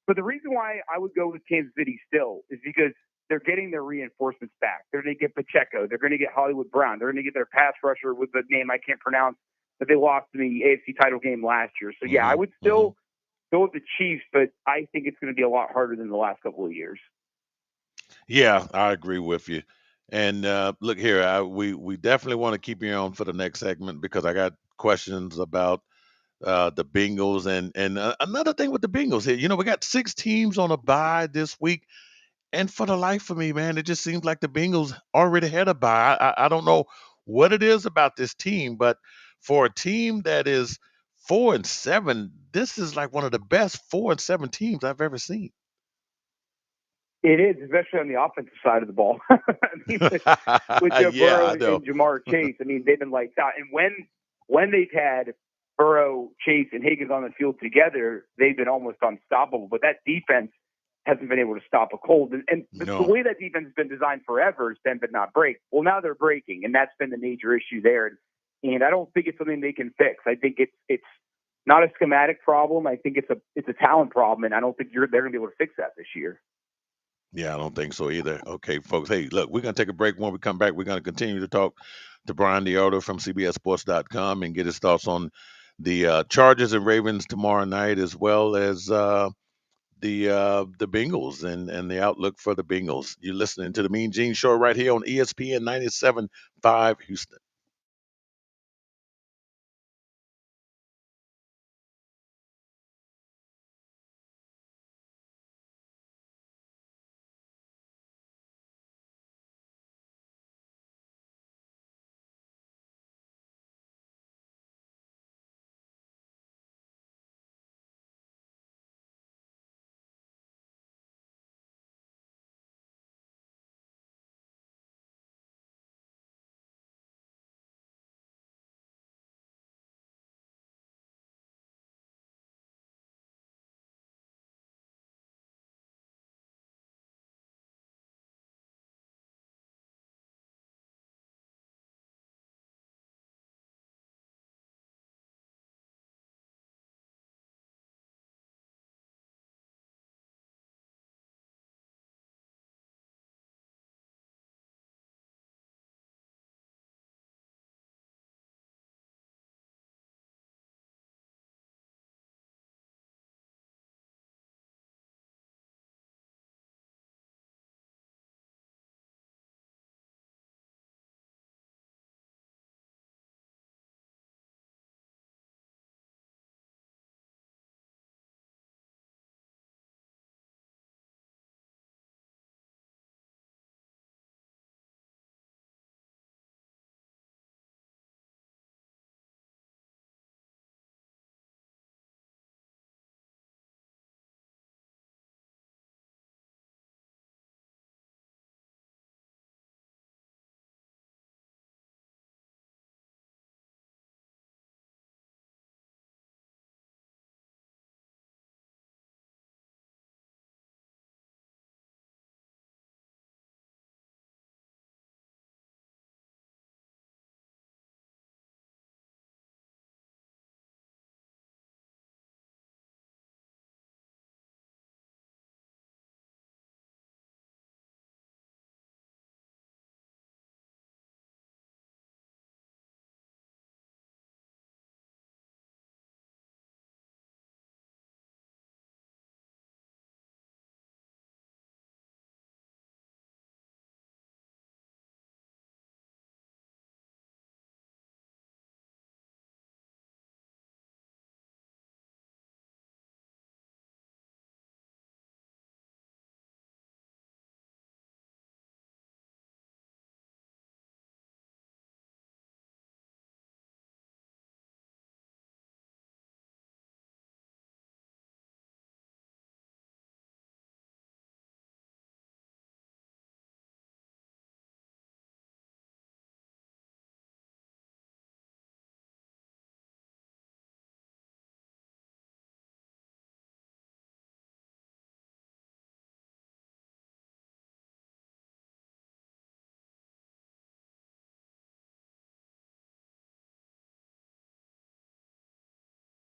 but the reason why I would go with Kansas City still is because they're getting their reinforcements back. They're going to get Pacheco. They're going to get Hollywood Brown. They're going to get their pass rusher with the name I can't pronounce that they lost in the AFC title game last year. So, yeah, I would still go with the Chiefs, but I think it's going to be a lot harder than the last couple of years. Yeah, I agree with you. And look here, we definitely want to keep you on for the next segment because I got questions about the Bengals and another thing with the Bengals here. We got 6 teams on a bye this week, and for the life of me, man, it just seems like the Bengals already had a bye. I don't know what it is about this team, but for a team that is 4-7, this is like one of the best 4-7 teams I've ever seen. It is, especially on the offensive side of the ball. I mean, with Joe Yeah, Burrow I know. and Jamar Chase, I mean, they've been like that. And when they've had Burrow, Chase, and Higgins on the field together, they've been almost unstoppable. But that defense hasn't been able to stop a cold. And the way that defense has been designed forever is bend but not break. Well, now they're breaking, and that's been the major issue there. And I don't think it's something they can fix. I think it's not a schematic problem. I think it's a talent problem, and I don't think they're going to be able to fix that this year. Yeah, I don't think so either. Okay, folks. Hey, look, we're going to take a break. When we come back, we're going to continue to talk to Brian DeArdo from CBSSports.com and get his thoughts on the Chargers and Ravens tomorrow night, as well as the Bengals and the outlook for the Bengals. You're listening to the Mean Gene Show right here on ESPN 97.5 Houston.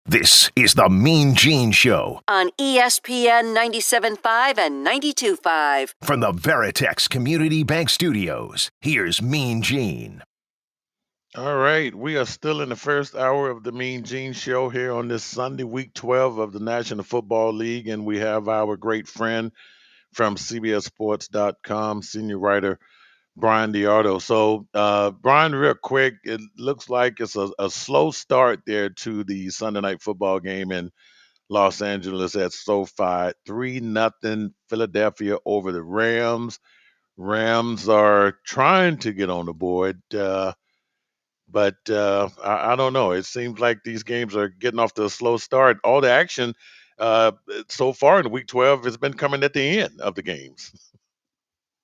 This is the Mean Gene Show on ESPN 97.5 and 92.5. From the Veritex Community Bank Studios, here's Mean Gene. All right, we are still in the first hour of the Mean Gene Show here on this Sunday, week 12 of the National Football League, and we have our great friend from CBSSports.com, senior writer Brian DeArdo. So, Brian, real quick, it looks like it's a slow start there to the Sunday night football game in Los Angeles at SoFi. 3-0 Philadelphia over the Rams. Rams are trying to get on the board, but I don't know. It seems like these games are getting off to a slow start. All the action uh, so far in week 12 has been coming at the end of the games.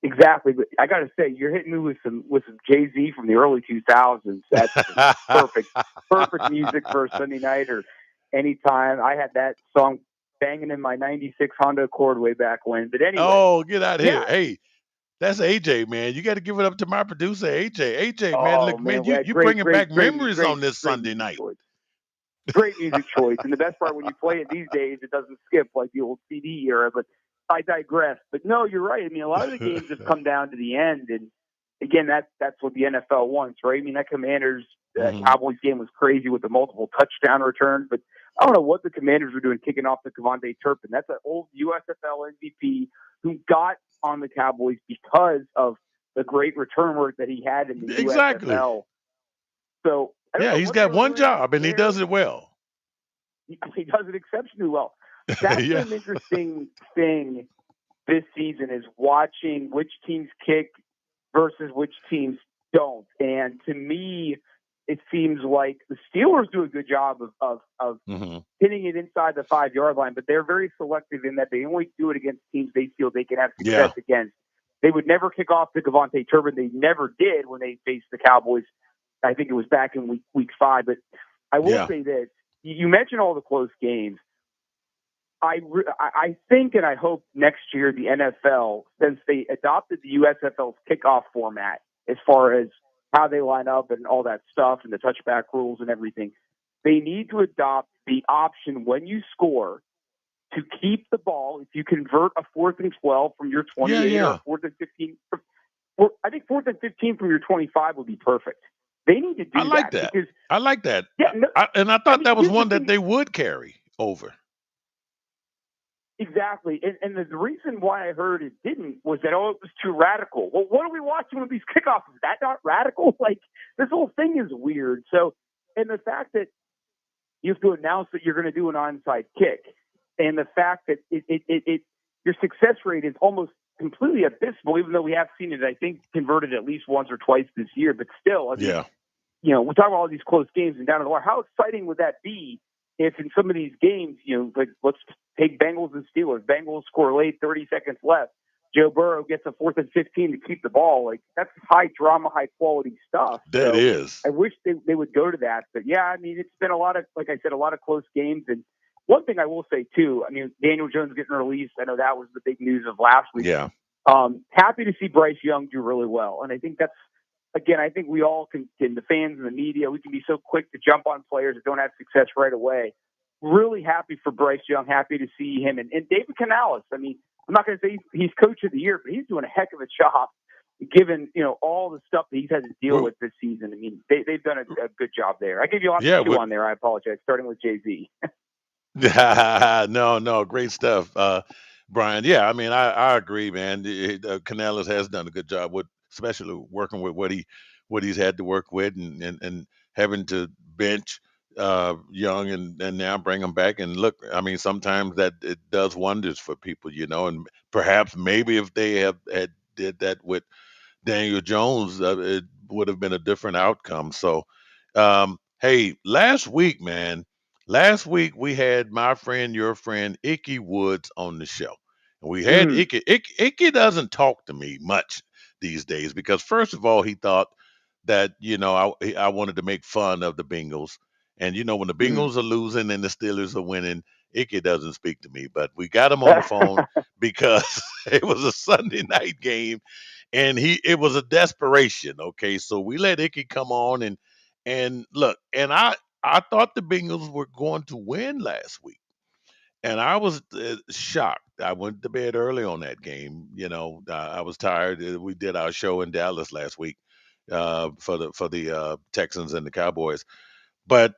Exactly, but I got to say, you're hitting me with some Jay-Z from the early 2000s. That's perfect music for a Sunday night or anytime. I had that song banging in my '96 Honda Accord way back when. But anyway, oh, get out of here! Hey, that's AJ, man. You got to give it up to my producer, AJ. AJ, man, look, man, you bringing back memories on this Sunday night. Great music choice, and the best part when you play it these days, it doesn't skip like the old CD era. But I digress. But no, you're right. I mean, a lot of the games have come down to the end, and again, that's what the NFL wants, right? I mean, that Commanders Cowboys game was crazy with the multiple touchdown returns, but I don't know what the Commanders were doing kicking off the KaVontae Turpin. That's an old USFL MVP who got on the Cowboys because of the great return work that he had in the USFL. So yeah, he's got one job and he does it well. He does it exceptionally well. That's an interesting thing this season is watching which teams kick versus which teams don't. And to me, it seems like the Steelers do a good job of hitting it inside the 5-yard line, but they're very selective in that they only do it against teams they feel they can have success against. They would never kick off to KaVontae Turpin. They never did when they faced the Cowboys. I think it was back in week 5. But I will say this. You mentioned all the close games. I think and I hope next year the NFL, since they adopted the USFL's kickoff format as far as how they line up and all that stuff and the touchback rules and everything, they need to adopt the option when you score to keep the ball. If you convert a 4th and 12 from your 28 or 4th and 15, I think 4th and 15 from your 25 would be perfect. They need to do that. I like that. Yeah, I thought that was one that they would carry over. Exactly. And the reason why I heard it didn't was that, it was too radical. Well, what are we watching with these kickoffs? Is that not radical? Like, this whole thing is weird. So, and the fact that you have to announce that you're going to do an onside kick, and the fact that your success rate is almost completely abysmal, even though we have seen it, I think, converted at least once or twice this year. But still, I mean, we talk about all these close games and down to the wire. How exciting would that be if in some of these games, like let's take Bengals and Steelers. Bengals score late, 30 seconds left. Joe Burrow gets a 4th and 15 to keep the ball. Like, that's high drama, high quality stuff. That is. I wish they would go to that. But yeah, I mean, it's been a lot of, like I said, a lot of close games. And one thing I will say too, I mean, Daniel Jones getting released. I know that was the big news of last week. Yeah. Happy to see Bryce Young do really well. And I think that's, again, I think we all can, the fans and the media, we can be so quick to jump on players that don't have success right away. Really happy for Bryce Young, happy to see him. And David Canales, I mean, I'm not going to say he's coach of the year, but he's doing a heck of a job given, all the stuff that he's had to deal with this season. I mean, they've done a good job there. I gave you a lot to chew on there. I apologize, starting with Jay-Z. No, great stuff, Brian. Yeah, I mean, I agree, man. Canales has done a good job with, especially working with what he's had to work with, and having to bench Young and now bring him back. And look, I mean, sometimes that it does wonders for people, and perhaps maybe if they had did that with Daniel Jones, it would have been a different outcome. So, hey, last week we had my friend, your friend, Ickey Woods on the show. And we had Ickey. Ickey doesn't talk to me much these days because, first of all, he thought that, I wanted to make fun of the Bengals. And, when the Bengals are losing and the Steelers are winning, Ickey doesn't speak to me. But we got him on the phone because it was a Sunday night game and it was a desperation. Okay. So we let Ickey come on and look, and I thought the Bengals were going to win last week, and I was shocked. I went to bed early on that game. I was tired. We did our show in Dallas last week for the Texans and the Cowboys, but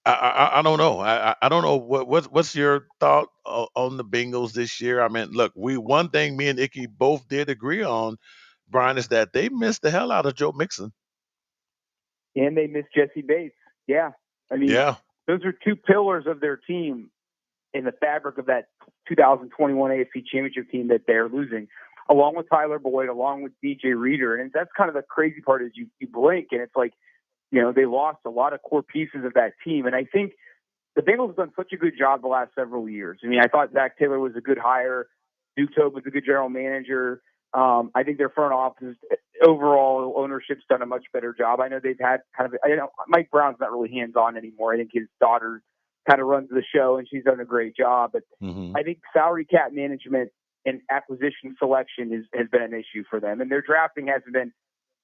I don't know. I don't know what's your thought on the Bengals this year. I mean, look, one thing me and Icky both did agree on, Brian, is that they missed the hell out of Joe Mixon. And they missed Jesse Bates. Yeah. I mean, yeah, those are two pillars of their team in the fabric of that 2021 AFC Championship team that they're losing, along with Tyler Boyd, along with DJ Reader. And that's kind of the crazy part is you blink and it's like, they lost a lot of core pieces of that team. And I think the Bengals have done such a good job the last several years. I mean, I thought Zach Taylor was a good hire. Duke Tobe was a good general manager. I think their front office, overall ownership's done a much better job. I know they've had Mike Brown's not really hands-on anymore. I think his daughter kind of runs the show, and she's done a great job. But I think salary cap management and acquisition selection has been an issue for them. And their drafting hasn't been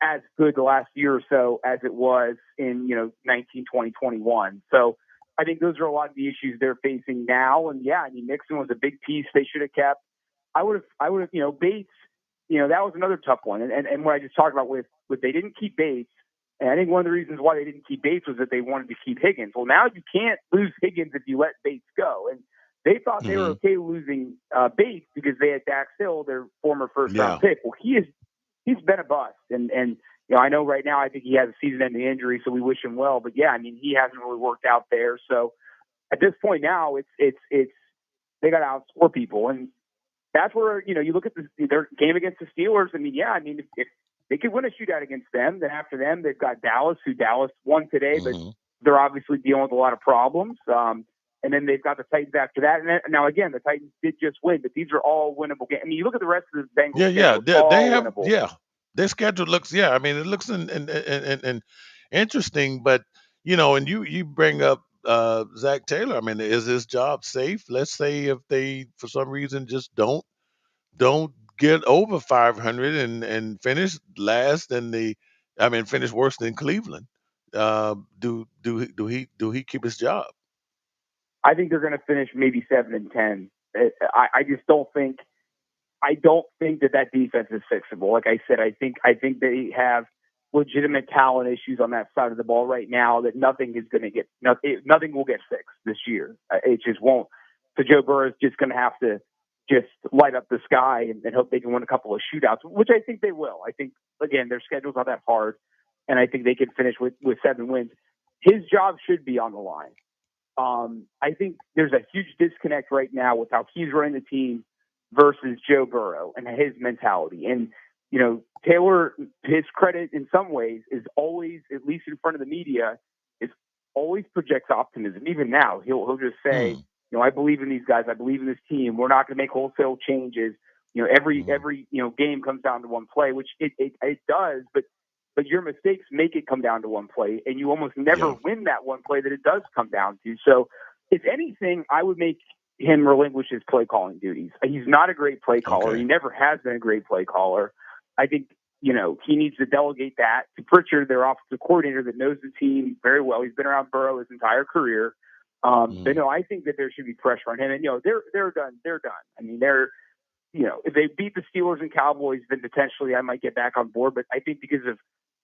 as good the last year or so as it was in, 19, 20, 21. So I think those are a lot of the issues they're facing now. And yeah, I mean, Mixon was a big piece they should have kept. I would have, Bates, that was another tough one. And what I just talked about with they didn't keep Bates. And I think one of the reasons why they didn't keep Bates was that they wanted to keep Higgins. Well, now you can't lose Higgins if you let Bates go. And they thought they were okay losing Bates because they had Dax Hill, their former first-round pick. Well, he's been a bust. And I know right now I think he has a season-ending injury, so we wish him well. But, yeah, I mean, he hasn't really worked out there. So at this point now, it's they got to outscore people. And that's where, you look at their game against the Steelers. I mean, if they could win a shootout against them, then after them, they've got Dallas, who Dallas won today, but they're obviously dealing with a lot of problems. And then they've got the Titans after that. And now, again, the Titans did just win, but these are all winnable games. I mean, you look at the rest of the Bengals. They have winnable. Their schedule looks, I mean, it looks and interesting, but, and you bring up Zach Taylor. I mean, is his job safe? Let's say if they, for some reason, just don't get over 500 and finish last finish worse than Cleveland. Do he keep his job? I think they're going to finish maybe 7-10. I just don't think. I don't think that defense is fixable. Like I said, I think they have legitimate talent issues on that side of the ball right now that nothing will get fixed this year. It just won't. So Joe Burrow is just going to have to just light up the sky and hope they can win a couple of shootouts, which I think they will. I think, again, their schedule's not that hard, and I think they can finish with 7 wins. His job should be on the line. I think there's a huge disconnect right now with how he's running the team versus Joe Burrow and his mentality. And, Taylor, his credit in some ways is always, at least in front of the media, is always projects optimism. Even now, he'll just say, I believe in these guys. I believe in this team. We're not going to make wholesale changes. Every game comes down to one play, which it does, but your mistakes make it come down to one play, and you almost never win that one play that it does come down to. So, if anything, I would make him relinquish his play calling duties. He's not a great play caller. He never has been a great play caller. I think, he needs to delegate that to Pritchard, their offensive coordinator that knows the team very well. He's been around Burrow his entire career. But no, I think that there should be pressure on him. And, they're done. They're done. I mean, if they beat the Steelers and Cowboys, then potentially I might get back on board. But I think because of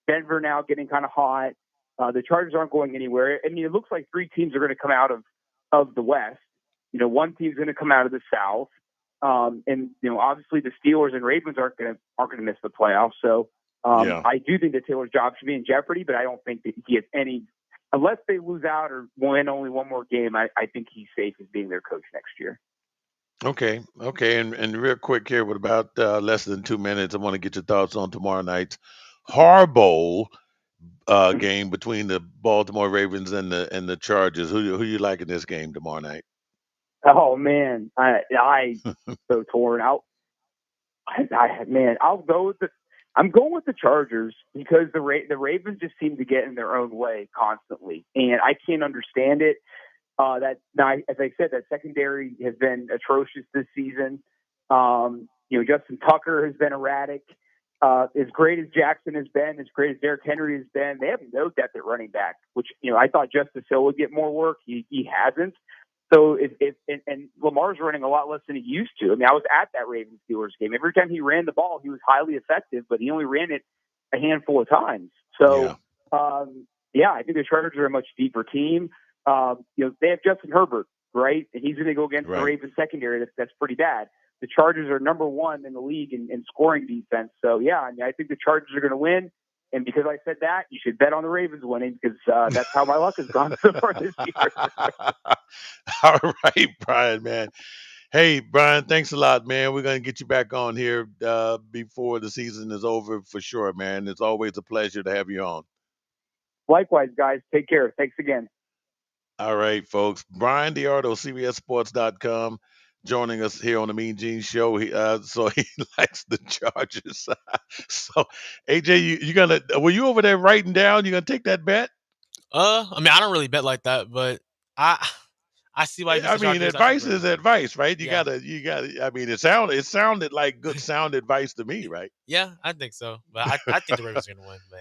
Denver now getting kind of hot, the Chargers aren't going anywhere. I mean, it looks like 3 teams are going to come out of the West. One team's going to come out of the South. And obviously the Steelers and Ravens aren't going to miss the playoffs. So I do think that Taylor's job should be in jeopardy, but I don't think that he has any, unless they lose out or win only one more game. I think he's safe as being their coach next year. Okay. And real quick here, with about less than 2 minutes, I want to get your thoughts on tomorrow night's Harbaugh game between the Baltimore Ravens and the Chargers. Who you like in this game tomorrow night? Oh man, I so torn out. I'll go with I'm going with the Chargers because the Ravens just seem to get in their own way constantly, and I can't understand it. As I said, that secondary has been atrocious this season. Justin Tucker has been erratic. as great as Jackson has been, as great as Derrick Henry has been, they have no depth at running back, which, I thought Justice Hill would get more work. He hasn't. So and Lamar's running a lot less than he used to. I mean, I was at that Ravens Steelers game. Every time he ran the ball, he was highly effective, but he only ran it a handful of times. So, I think the Chargers are a much deeper team. They have Justin Herbert, right? And he's going to go against the Ravens secondary. That's pretty bad. The Chargers are number one in the league in scoring defense. So, I think the Chargers are going to win. And because I said that, you should bet on the Ravens winning because that's how my luck has gone so far this year. All right, Brian, man. Hey, Brian, thanks a lot, man. We're going to get you back on here before the season is over for sure, man. It's always a pleasure to have you on. Likewise, guys. Take care. Thanks again. All right, folks. Brian DeArdo, CBSSports.com, joining us here on the Mean Gene Show. So he likes the Chargers. So, AJ, were you over there writing down? You gonna take that bet? I mean, I don't really bet like that, but I see why. I mean, advice is advice, right? You gotta. I mean, it sounded like good sound advice to me, right? Yeah, I think so. But I think the Ravens are gonna win. But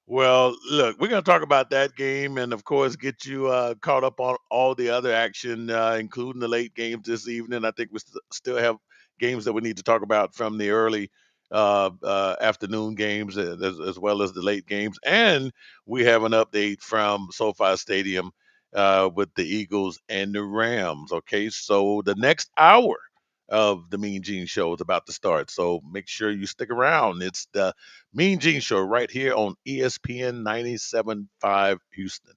well, look, we're going to talk about that game and, of course, get you caught up on all the other action, including the late games this evening. I think we still have games that we need to talk about from the early afternoon games as well as the late games. And we have an update from SoFi Stadium with the Eagles and the Rams. Okay, so the next hour of the Mean Gene Show is about to start. So make sure you stick around. It's the Mean Gene Show right here on ESPN 97.5 Houston.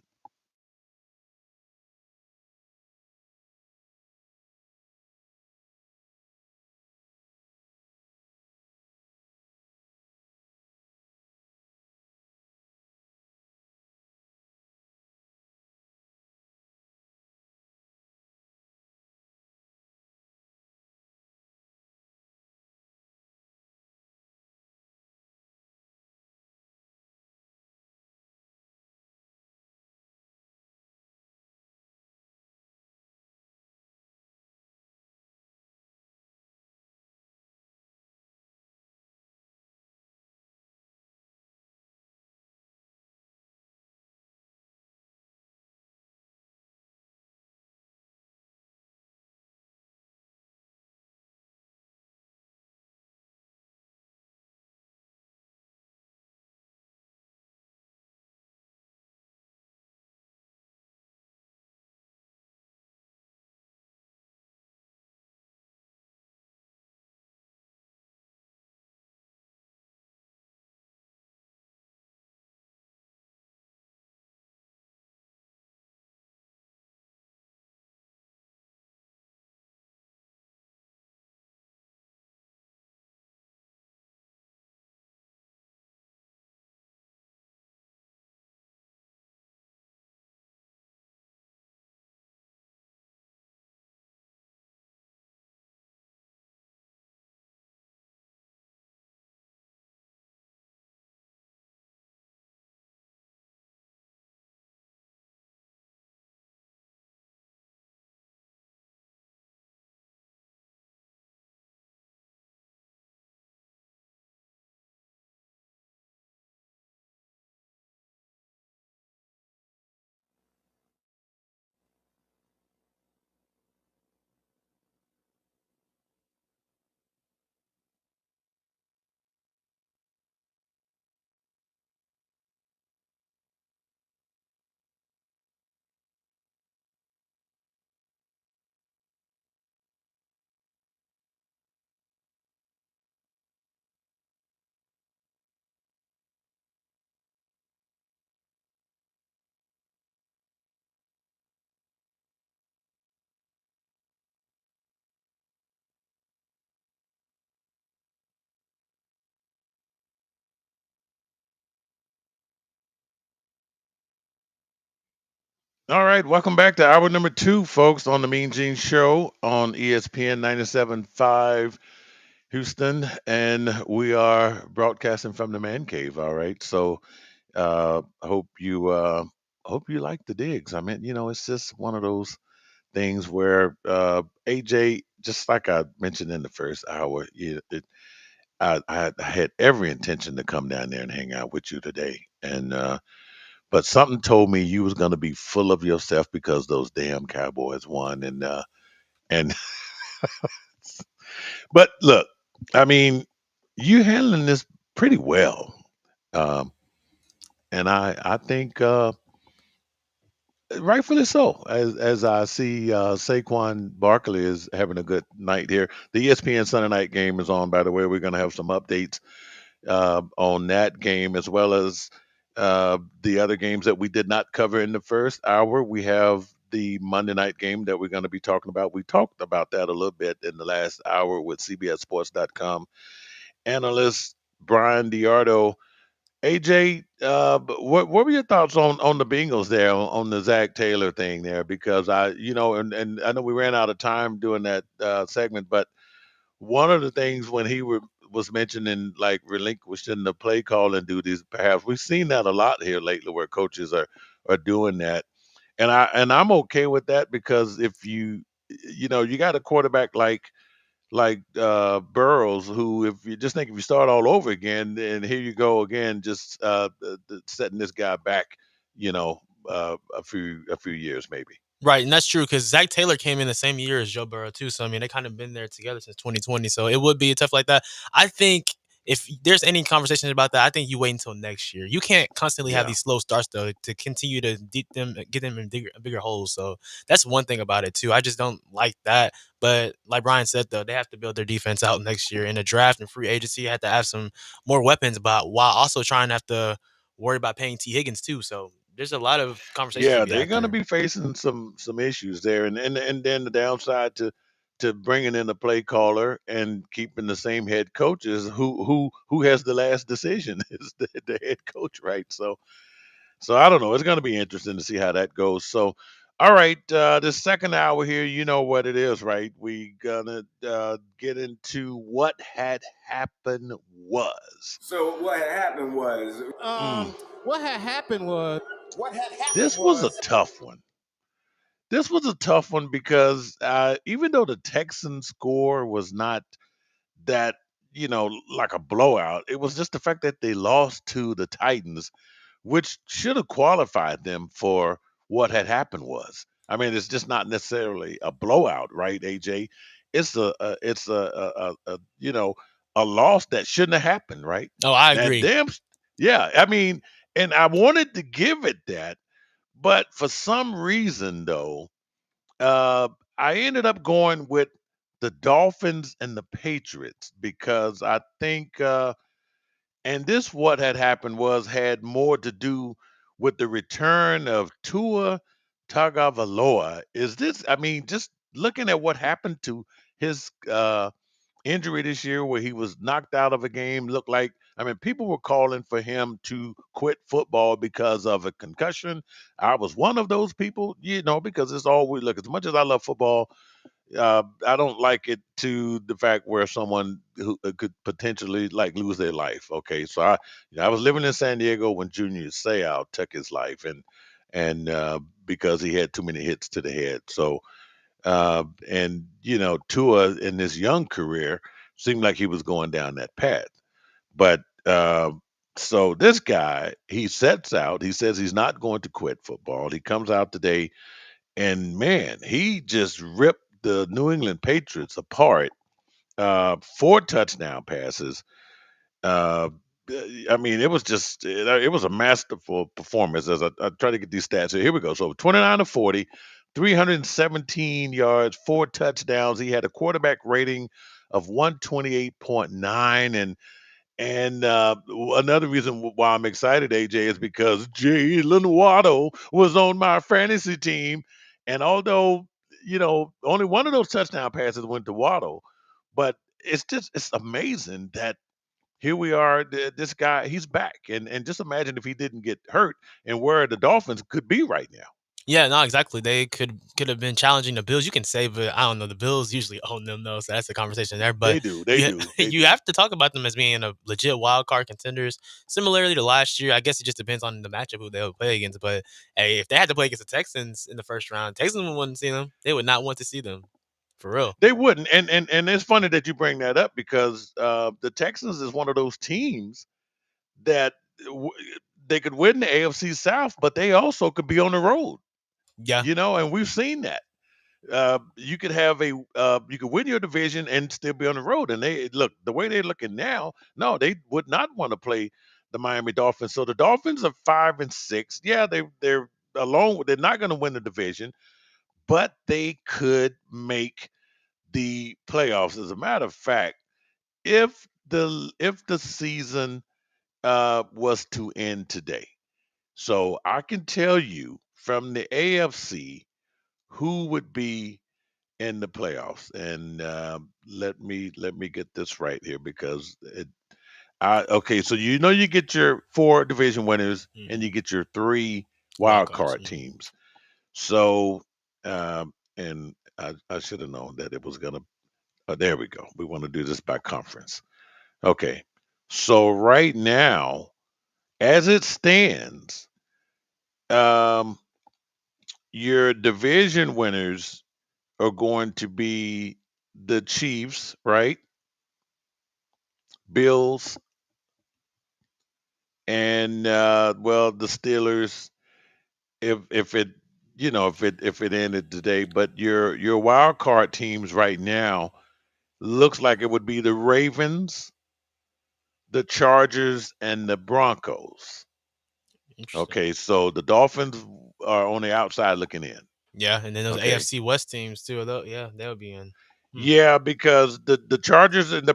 All right, welcome back to hour number 2, folks, on the Mean Gene Show on ESPN 97.5 Houston, and we are broadcasting from the man cave. All right, so hope you like the digs. I mean, it's just one of those things where AJ, just like I mentioned in the first hour, I had every intention to come down there and hang out with you today, and but something told me you was gonna be full of yourself because those damn Cowboys won, and but look, I mean, you handling this pretty well, um, and I think rightfully so. As I see, Saquon Barkley is having a good night here. The ESPN Sunday night game is on. By the way, we're going to have some updates on that game as well as the other games that we did not cover in the first hour. We have the Monday night game that we're going to be talking about. We talked about that a little bit in the last hour with CBSSports.com analyst Brian Diardo. AJ, what were your thoughts on the Bengals there on the Zach Taylor thing there? Because and I know we ran out of time doing that segment, but one of the things when was mentioning like relinquishing the play calling duties, perhaps we've seen that a lot here lately, where coaches are doing that, and I'm okay with that because if you got a quarterback like Burrows, who if you start all over again, and here you go again, just setting this guy back, a few years maybe. Right, and that's true because Zach Taylor came in the same year as Joe Burrow too. So I mean, they kind of been there together since 2020. So it would be tough like that. I think if there's any conversation about that, I think you wait until next year. You can't constantly have Yeah. these slow starts though to continue to get them in bigger holes. So that's one thing about it too. I just don't like that. But like Brian said though, they have to build their defense out next year in the draft and free agency. Have to have some more weapons, but while also trying to have to worry about paying T Higgins too. So there's a lot of conversations to Yeah, be they're had going to there. be facing some issues there, and then the downside to bringing in a play caller and keeping the same head coach is who has the last decision is the head coach, right? So I don't know. It's going to be interesting to see how that goes. So, all right, the second hour here, you know what it is, right? We gonna get into what had happened was. So what had happened was Mm, What had happened was this was a tough one. This was a tough one because even though the Texans score was not that, like a blowout, it was just the fact that they lost to the Titans, which should have qualified them for what had happened was. I mean, it's just not necessarily a blowout, right, AJ? It's a loss that shouldn't have happened, right? Oh, I That agree. damn, yeah. I mean, and I wanted to give it that, but for some reason, though, uh, I ended up going with the Dolphins and the Patriots because I think, and this what had happened was had more to do with the return of Tua Tagovailoa. Is this? I mean, just looking at what happened to his injury this year, where he was knocked out of a game, looked like. I mean, people were calling for him to quit football because of a concussion. I was one of those people, because it's all we look. As much as I love football, I don't like it to the fact where someone who could potentially like lose their life. Okay, so I was living in San Diego when Junior Seau took his life, and because he had too many hits to the head. So and Tua in his young career seemed like he was going down that path, but. So this guy, he sets out. He says he's not going to quit football. He comes out today and man, he just ripped the New England Patriots apart. Four touchdown passes. Uh, I mean, it was just it was a masterful performance. As I try to get these stats here, we go. So 29 to 40, 317 yards, four touchdowns. He had a quarterback rating of 128.9, and another reason why I'm excited, AJ, is because Jalen Waddle was on my fantasy team. And although, only one of those touchdown passes went to Waddle, but it's amazing that here we are. This guy, he's back. And just imagine if he didn't get hurt and where the Dolphins could be right now. Yeah, no, exactly. They could have been challenging the Bills. You can say, but I don't know. The Bills usually own them though, so that's a conversation there. But They do. They do. They you do. have to talk about them as being a legit wild card contenders. Similarly to last year, I guess it just depends on the matchup who they would play against. But hey, if they had to play against the Texans in the first round, Texans wouldn't see them. They would not want to see them. For real. They wouldn't. And it's funny that you bring that up because the Texans is one of those teams that w- they could win the AFC South, but they also could be on the road. Yeah. And we've seen that. You could have you could win your division and still be on the road. And they look the way they're looking now. No, they would not want to play the Miami Dolphins. So the Dolphins are 5-6. Yeah, they're alone. They're not going to win the division, but they could make the playoffs. As a matter of fact, if the season was to end today, so I can tell you from the AFC who would be in the playoffs. And let me get this right here because okay. So you get your 4 division winners and you get your 3 Wild wild cards. card teams. So and I should have known that it was gonna. There we go. We want to do this by conference. Okay. So right now, as it stands, um, your division winners are going to be the Chiefs, right? Bills, and well, the Steelers. If it if it ended today, but your wild card teams right now looks like it would be the Ravens, the Chargers, and the Broncos. Interesting. Okay, so the Dolphins are on the outside looking in. Yeah, and then those Okay. AFC West teams too. Yeah, they would be in. Yeah, because the Chargers and the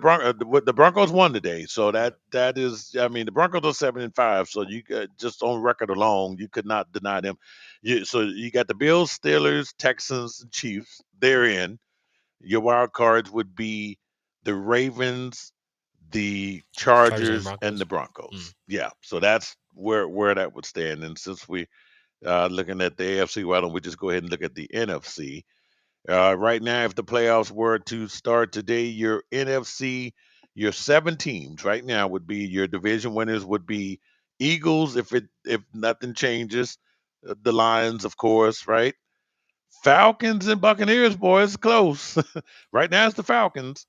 Broncos won today, so that is, I mean, the Broncos are 7-5, so you just on record alone, you could not deny them. So you got the Bills, Steelers, Texans, and Chiefs. They're in. Your wild cards would be the Ravens, the Chargers and Chargers, and Broncos. the Broncos. Yeah, so that's where that would stand. And since we looking at the AFC, why don't we just go ahead and look at the NFC? Right now, if the playoffs were to start today, your NFC, your 7 teams right now would be your division winners would be Eagles if nothing changes, the Lions, of course, right? Falcons and Buccaneers, boys, close. Right now, it's the Falcons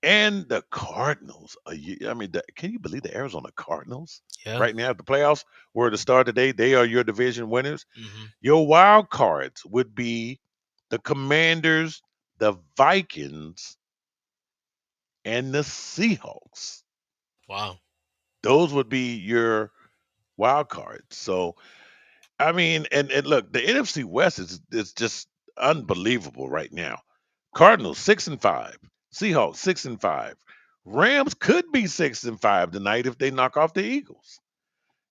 and the Cardinals. I mean, can you believe the Arizona Cardinals? Yeah. Right now, if the playoffs were to start today, they are your division winners. Mm-hmm. Your wild cards would be the Commanders, the Vikings, and the Seahawks. Wow. Those would be your wild cards. So, I mean, and look, the NFC West is just unbelievable right now. Cardinals 6-5, Seahawks 6-5. Rams could be 6-5 tonight if they knock off the Eagles.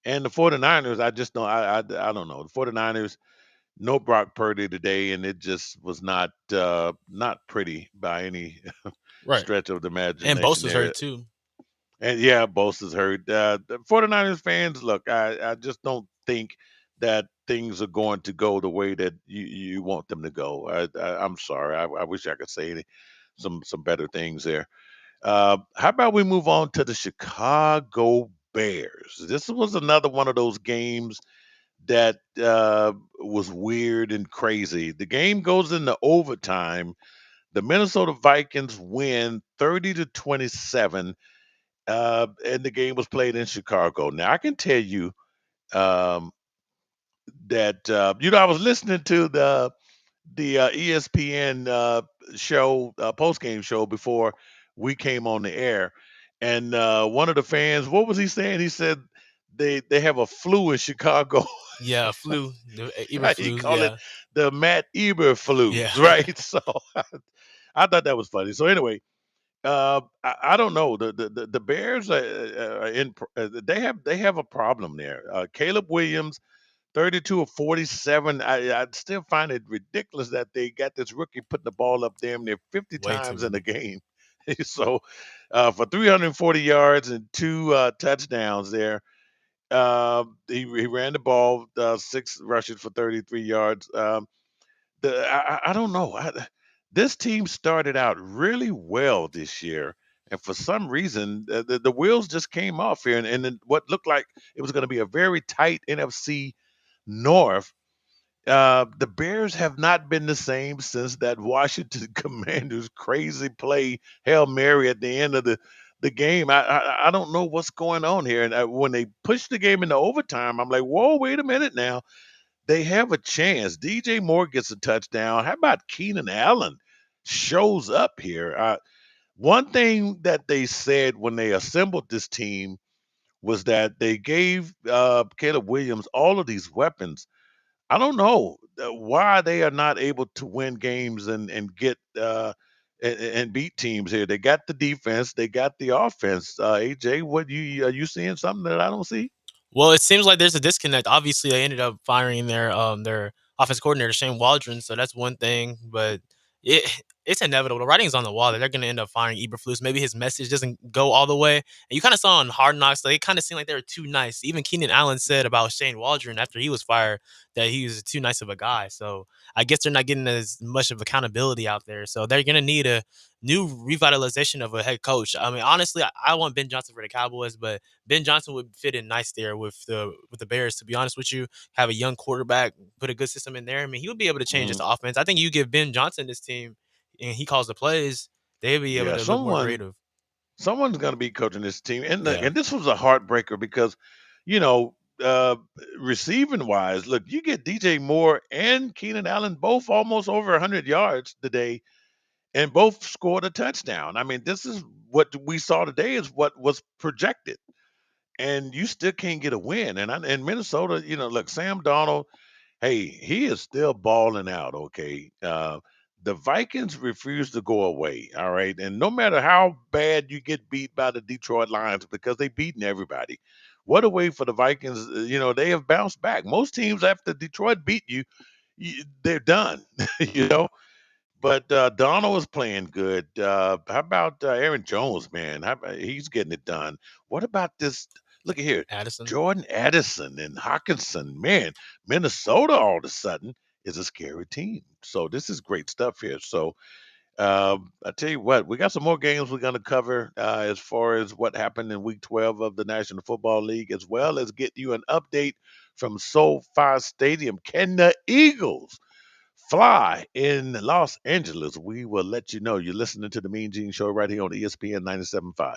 And the 49ers, I just don't I don't know. The 49ers, no Brock Purdy today, and it just was not pretty by any Right. stretch of the And imagination Bosa's there. hurt too. And yeah, Bosa's hurt. The 49ers fans, look, I just don't think that things are going to go the way that you want them to go. I'm sorry. I wish I could say some better things there. How about we move on to the Chicago Bears? This was another one of those games that was weird and crazy. The game goes into overtime. The Minnesota Vikings win 30-27, and the game was played in Chicago. Now I can tell you um, that I was listening to the ESPN show, post game show before we came on the air, and one of the fans, what was he saying? He said they have a flu in Chicago. Yeah, flu. The Eber Right? He flus. called it Yeah. the Matt Eber flus, Yeah. right? So I thought that was funny. So anyway, I don't know. The Bears are they have a problem there. Caleb Williams, 32 of 47. I still find it ridiculous that they got this rookie putting the ball up damn near 50 Way too times in many. the game. So for 340 yards and 2 touchdowns there. He ran the ball 6 rushes for 33 yards. I don't know. This team started out really well this year, and for some reason, the wheels just came off here, and then what looked like it was going to be a very tight NFC North The Bears have not been the same since that Washington Commanders crazy play Hail Mary at the end of the game. I don't know what's going on here. And when they push the game into overtime, I'm like, whoa, wait a minute now. They have a chance. DJ Moore gets a touchdown. How about Keenan Allen shows up here? One thing that they said when they assembled this team was that they gave Caleb Williams all of these weapons. I don't know why they are not able to win games and get and beat teams here. They got the defense, they got the offense. AJ, what you are you seeing something that I don't see? Well, it seems like there's a disconnect. Obviously, they ended up firing their offense coordinator Shane Waldron, so that's one thing. But it's inevitable. The writing's on the wall that they're going to end up firing Eberflus. Maybe his message doesn't go all the way. And you kind of saw on Hard Knocks, like, it kind of seemed like they were too nice. Even Keenan Allen said about Shane Waldron after he was fired that he was too nice of a guy. So I guess they're not getting as much of accountability out there. So they're going to need a new revitalization of a head coach. I mean, honestly, I want Ben Johnson for the Cowboys, but Ben Johnson would fit in nice there with the Bears. To be honest with you, have a young quarterback, put a good system in there. I mean, he would be able to change this Mm, offense. I think you give Ben Johnson this team, and he calls the plays, they'll be able yeah, to look more creative. someone's going to be coaching this team, and Yeah, and this was a heartbreaker because, you know, receiving wise, look, you get DJ Moore and Keenan Allen both almost over 100 yards today, and both scored a touchdown. I mean, this is what we saw today is what was projected, and you still can't get a win. And Minnesota, you know, look, Sam Donald, hey, he is still balling out. Okay, the Vikings refuse to go away. All right, and no matter how bad you get beat by the Detroit Lions, because they beaten everybody. What a way for the Vikings! You know, they have bounced back. Most teams after Detroit beat you, they're done. You know, but Donald was playing good. How about Aaron Jones, man? He's getting it done. What about this? Look at here, Addison. Jordan Addison and Hawkinson. Man, Minnesota all of a sudden is a scary team. So this is great stuff here. So I tell you what, we got some more games we're going to cover as far as what happened in Week 12 of the National Football League, as well as get you an update from SoFi Stadium. Can the Eagles fly in Los Angeles? We will let you know. You're listening to the Mean Gene Show right here on ESPN 97.5.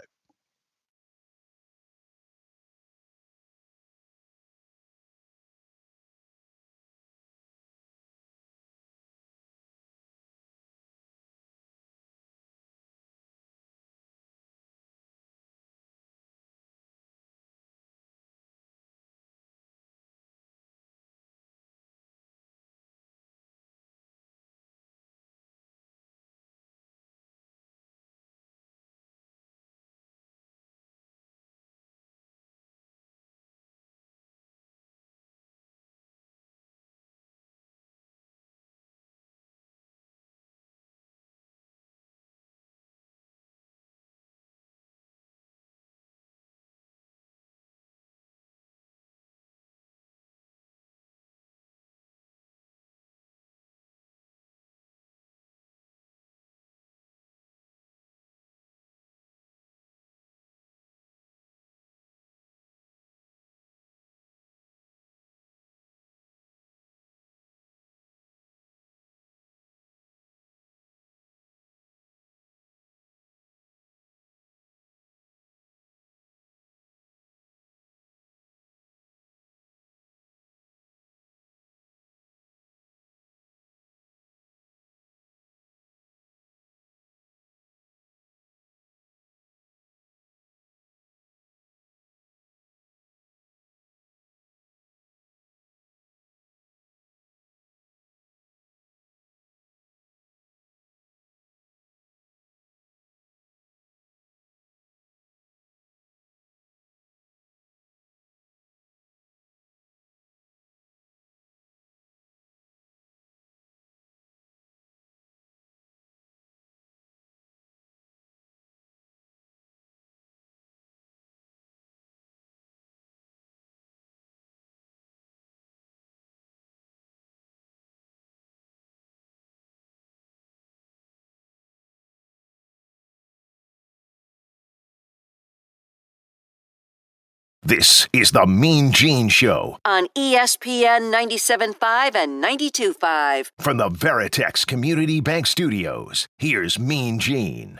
This is the Mean Gene Show on ESPN 97.5 and 92.5. From the Veritex Community Bank Studios, here's Mean Gene.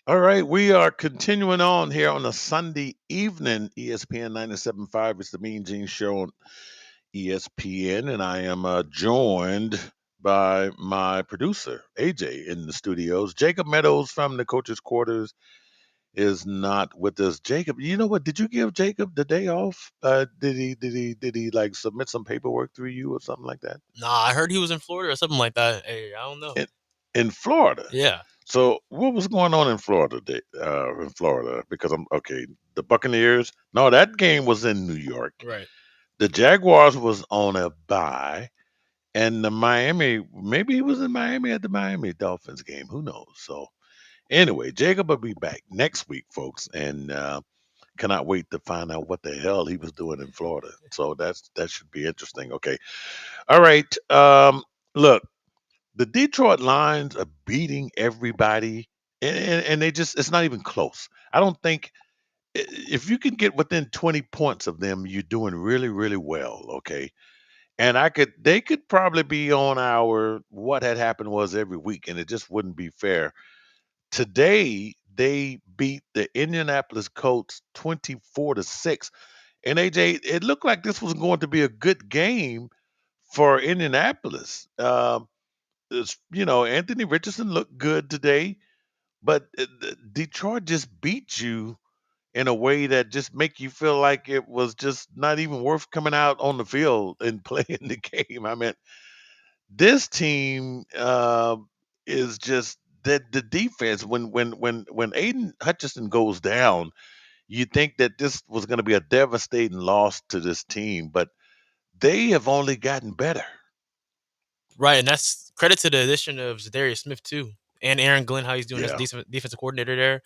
All right, we are continuing on here on a Sunday evening. ESPN 97.5 is the Mean Gene Show on ESPN, and I am joined by my producer, AJ, in the studios. Jacob Meadows from the Coach's Quarters is not with us. Jacob, you know what? Did you give Jacob the day off? Did he like submit some paperwork through you or something like that? Nah, I heard he was in Florida or something like that. Hey, I don't know. In Florida? Yeah. So what was going on in Florida? Because the Buccaneers. No, that game was in New York. Right. The Jaguars was on a bye, and the Miami. Maybe he was in Miami at the Miami Dolphins game. Who knows? So anyway, Jacob will be back next week, folks, and cannot wait to find out what the hell he was doing in Florida. So that should be interesting. Okay, all right. Look. The Detroit Lions are beating everybody, and they just, it's not even close. I don't think if you can get within 20 points of them, you're doing really, really well. Okay. And they could probably be on our what had happened was every week, and it just wouldn't be fair. Today, they beat the Indianapolis Colts 24-6. And AJ, it looked like this was going to be a good game for Indianapolis. Anthony Richardson looked good today, but Detroit just beat you in a way that just make you feel like it was just not even worth coming out on the field and playing the game. I mean, this team is just that the defense. When Aiden Hutchinson goes down, you think that this was going to be a devastating loss to this team, but they have only gotten better. Right, and that's credit to the addition of Zadarius Smith too, and Aaron Glenn, how he's doing as defensive coordinator there.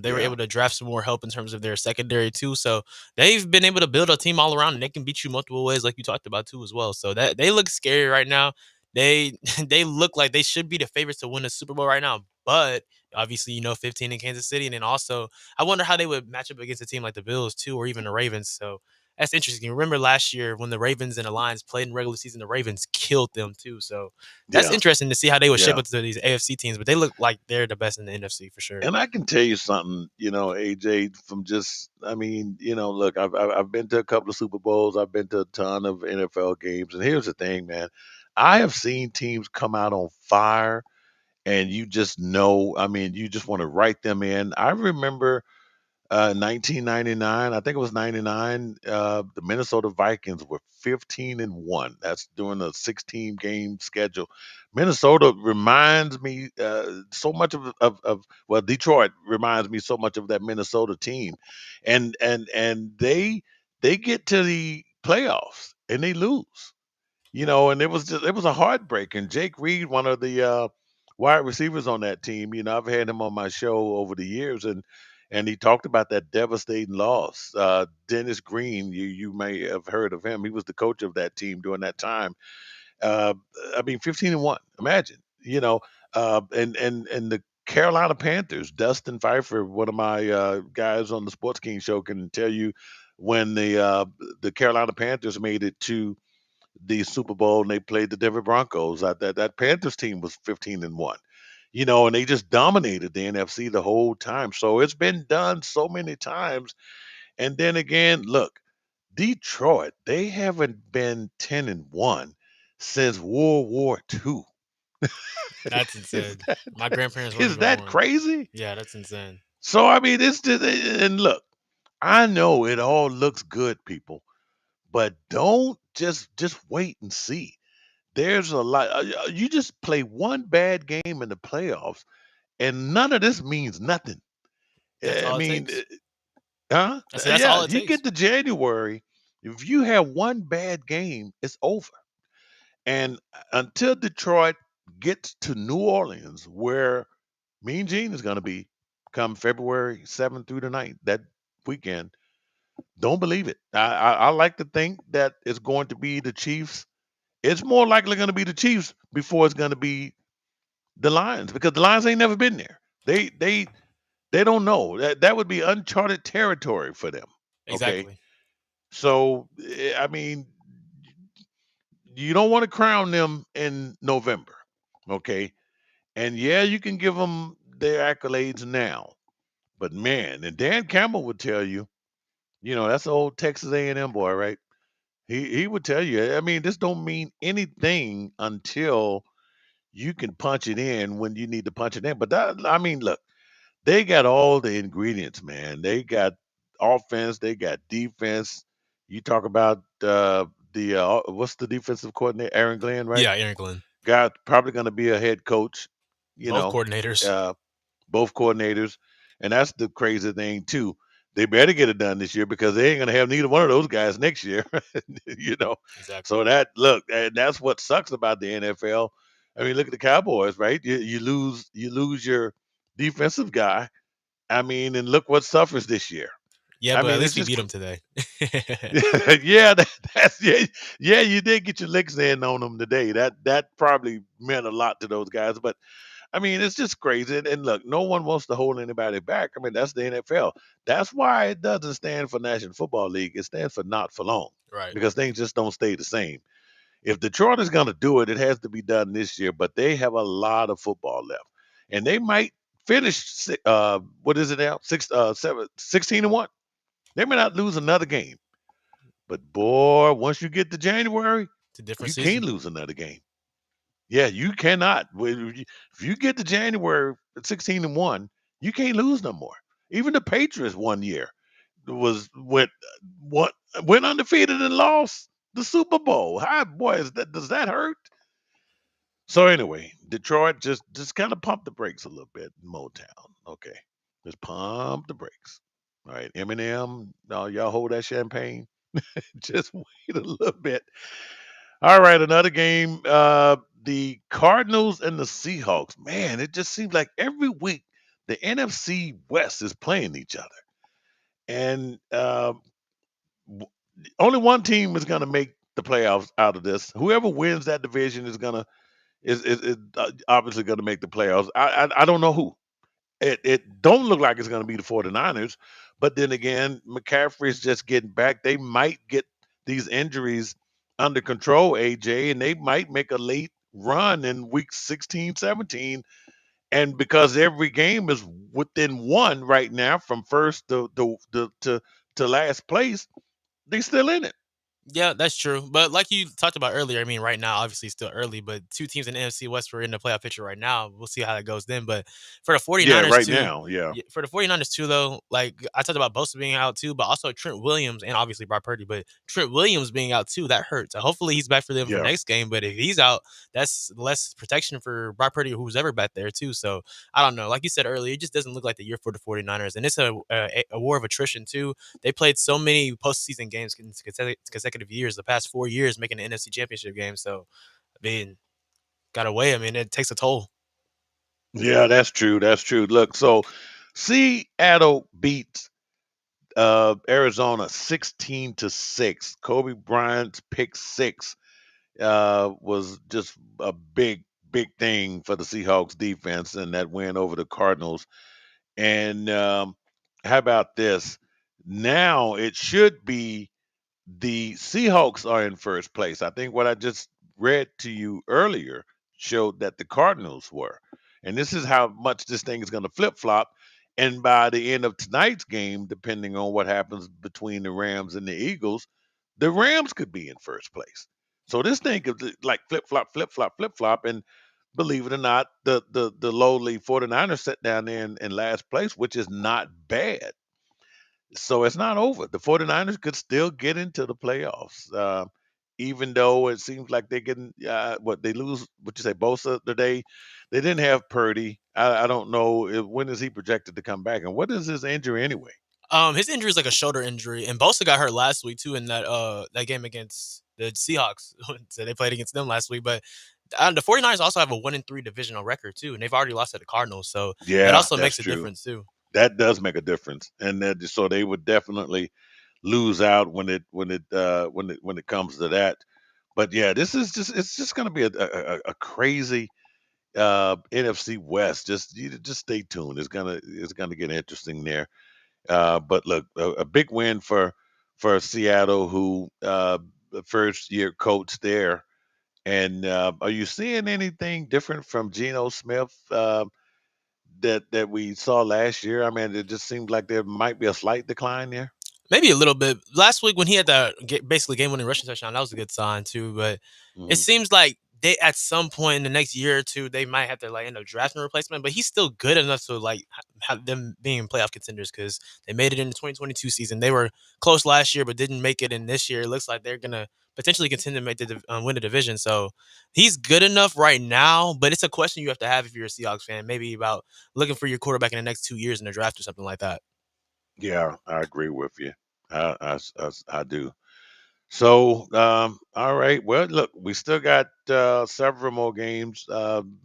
They were able to draft some more help in terms of their secondary too, so they've been able to build a team all around, and they can beat you multiple ways, like you talked about too as well. So that they look scary right now. They they look like they should be the favorites to win the Super Bowl right now, but obviously 15 in Kansas City, and then also I wonder how they would match up against a team like the Bills too, or even the Ravens. So that's interesting. Remember last year when the Ravens and the Lions played in regular season, the Ravens killed them too. So that's interesting to see how they would shape up to these AFC teams. But they look like they're the best in the NFC for sure. And I can tell you something, AJ, from just, look, I've been to a couple of Super Bowls. I've been to a ton of NFL games. And here's the thing, man. I have seen teams come out on fire, and you just know, you just want to write them in. I remember 1999, I think it was 99. The Minnesota Vikings were 15-1. That's during a 16-game schedule. Minnesota reminds me so much of Detroit reminds me so much of that Minnesota team, and they get to the playoffs and they lose. And it was a heartbreak. And Jake Reed, one of the wide receivers on that team, I've had him on my show over the years, and he talked about that devastating loss. Dennis Green, you may have heard of him. He was the coach of that team during that time. 15-1. Imagine, and the Carolina Panthers. Dustin Pfeiffer, one of my guys on the Sports King show, can tell you when the Carolina Panthers made it to the Super Bowl and they played the Denver Broncos. That Panthers team was 15-1. And they just dominated the NFC the whole time. So it's been done so many times. And then again, look, Detroit, they haven't been 10-1 since World War II. That's insane. My grandparents were Is that crazy? Yeah, that's insane. So it's just, and look, I know it all looks good, people, but don't just wait and see. There's a lot. You just play one bad game in the playoffs, and none of this means nothing. That's all I it mean, takes. huh? I said that's all it You takes. get to January, if you have one bad game, it's over. And until Detroit gets to New Orleans, where Mean Gene is going to be come February 7th through the 9th, that weekend, don't believe it. I like to think that it's going to be the Chiefs. It's more likely going to be the Chiefs before it's going to be the Lions, because the Lions ain't never been there. They don't know. That would be uncharted territory for them. Okay. Exactly. So, I mean, you don't want to crown them in November. Okay. And yeah, you can give them their accolades now. But man, and Dan Campbell would tell you, that's the old Texas A&M boy, right? He would tell you, I mean, this don't mean anything until you can punch it in when you need to punch it in. But I mean, look, they got all the ingredients, man. They got offense, they got defense. You talk about the what's the defensive coordinator, Aaron Glenn, right? Yeah, Aaron Glenn. Guy probably going to be a head coach. You Both know, coordinators. both coordinators, and that's the crazy thing too. They better get it done this year because they ain't going to have neither one of those guys next year. you know, Exactly. so and that's what sucks about the NFL. I mean, look at the Cowboys, right? You lose your defensive guy. I mean, and look what suffers this year. Yeah, I but at mean, it's least we just beat them today. yeah, that's yeah. You did get your licks in on them today. That probably meant a lot to those guys. But I mean, it's just crazy. And look, no one wants to hold anybody back. I mean, that's the NFL. That's why it doesn't stand for National Football League. It stands for not for long Right. because things just don't stay the same. If Detroit is going to do it, it has to be done this year. But they have a lot of football left, and they might finish. What is it now? 16-1. They may not lose another game. But boy, once you get to January, It's a different you season. can't lose another game. Yeah, you cannot. If you get to January at 16-1, you can't lose no more. Even the Patriots one year went what went undefeated and lost the Super Bowl. How boy does that hurt? So anyway, Detroit just kind of pump the brakes a little bit in Motown. Okay. Just pump the brakes. All right, Eminem, no, y'all hold that champagne. Just wait a little bit. All right, another game. The Cardinals and the Seahawks. Man, it just seems like every week the NFC West is playing each other, and only one team is going to make the playoffs out of this. Whoever wins that division is obviously going to make the playoffs. I don't know who. It don't look like it's going to be the 49ers, but then again, McCaffrey's just getting back. They might get these injuries under control, AJ, and they might make a late run in week 16, 17. And because every game is within one right now from first to last place, they still in it. Yeah, that's true. But like you talked about earlier, I mean, right now, obviously still early, but two teams in the NFC West were in the playoff picture right now. We'll see how that goes then. But for the Yeah, 49ers right too, now, yeah. for the 49ers too, though, like I talked about Bosa being out too, but also Trent Williams and obviously Brock Purdy, but Trent Williams being out too, that hurts. So hopefully he's back for them for Yeah. next game. But if he's out, that's less protection for Brock Purdy or who's ever back there too. So I don't know. Like you said earlier, it just doesn't look like the year for the 49ers. And it's a war of attrition too. They played so many postseason games in consecutive years, the past 4 years, making the NFC Championship game. So, I mean, gotta weigh. I mean, it takes a toll. Yeah, that's true. That's true. Look, so Seattle beats Arizona 16-6. Kobe Bryant's pick six was just a big thing for the Seahawks defense and that win over the Cardinals. And how about this? Now it should be the Seahawks are in first place. I think what I just read to you earlier showed that the Cardinals were. And this is how much this thing is going to flip flop. And by the end of tonight's game, depending on what happens between the Rams and the Eagles, the Rams could be in first place. So this thing could like flip flop, flip flop, flip flop. And believe it or not, the lowly 49ers sit down there in last place, which is not bad. So it's not over. The 49ers could still get into the playoffs, even though it seems like they're getting what they lose. What you say, Bosa today? They didn't have Purdy. I don't know when is he projected to come back, and what is his injury anyway? His injury is like a shoulder injury, and Bosa got hurt last week too in that game against the Seahawks. So they played against them last week, but the 49ers also have a 1-3 divisional record too, and they've already lost to the Cardinals, so that Yeah, also that's makes a true. difference too. That does make a difference, and so they would definitely lose out when it comes to that. But yeah, this is it's just going to be a crazy NFC West. Just stay tuned. It's gonna get interesting there. But look, a big win for Seattle, who the first year coach there. And are you seeing anything different from Geno Smith that we saw last year? I mean, it just seems like there might be a slight decline there. Maybe a little bit. Last week when he had that basically game-winning rushing touchdown, that was a good sign too. But it Hmm. seems like they at some point in the next year or two they might have to like end up drafting a replacement. But he's still good enough to like have them being playoff contenders because they made it in the 2022 season. They were close last year but didn't make it in this year. It looks like they're gonna potentially continue to make win the division. So he's good enough right now. But it's a question you have to have if you're a Seahawks fan, maybe about looking for your quarterback in the next 2 years in the draft or something like that. Yeah, I agree with you. I do. So, all right. Well, look, we still got several more games,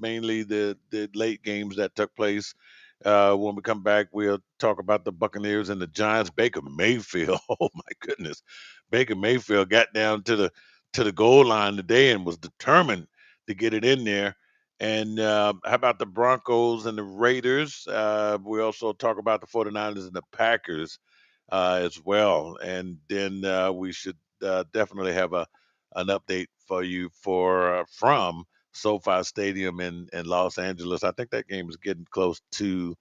mainly the late games that took place. When we come back, we'll talk about the Buccaneers and the Giants. Baker Mayfield, oh my goodness, Baker Mayfield got down to the goal line today and was determined to get it in there. And how about the Broncos and the Raiders? We also talk about the 49ers and the Packers as well. And then we should definitely have an update for you from SoFi Stadium in Los Angeles. I think that game is getting close to.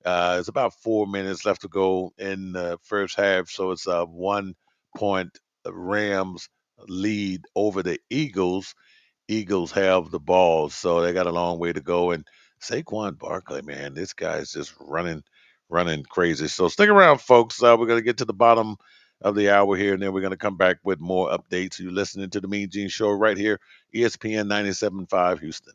It's about 4 minutes left to go in the first half, so it's a 1 point Rams lead over the Eagles. Eagles have the ball, so they got a long way to go. And Saquon Barkley, man, this guy is just running crazy. So stick around, folks. We're gonna get to the bottom of the hour here, and then we're gonna come back with more updates. You're listening to the Mean Gene Show right here, ESPN 97.5 Houston.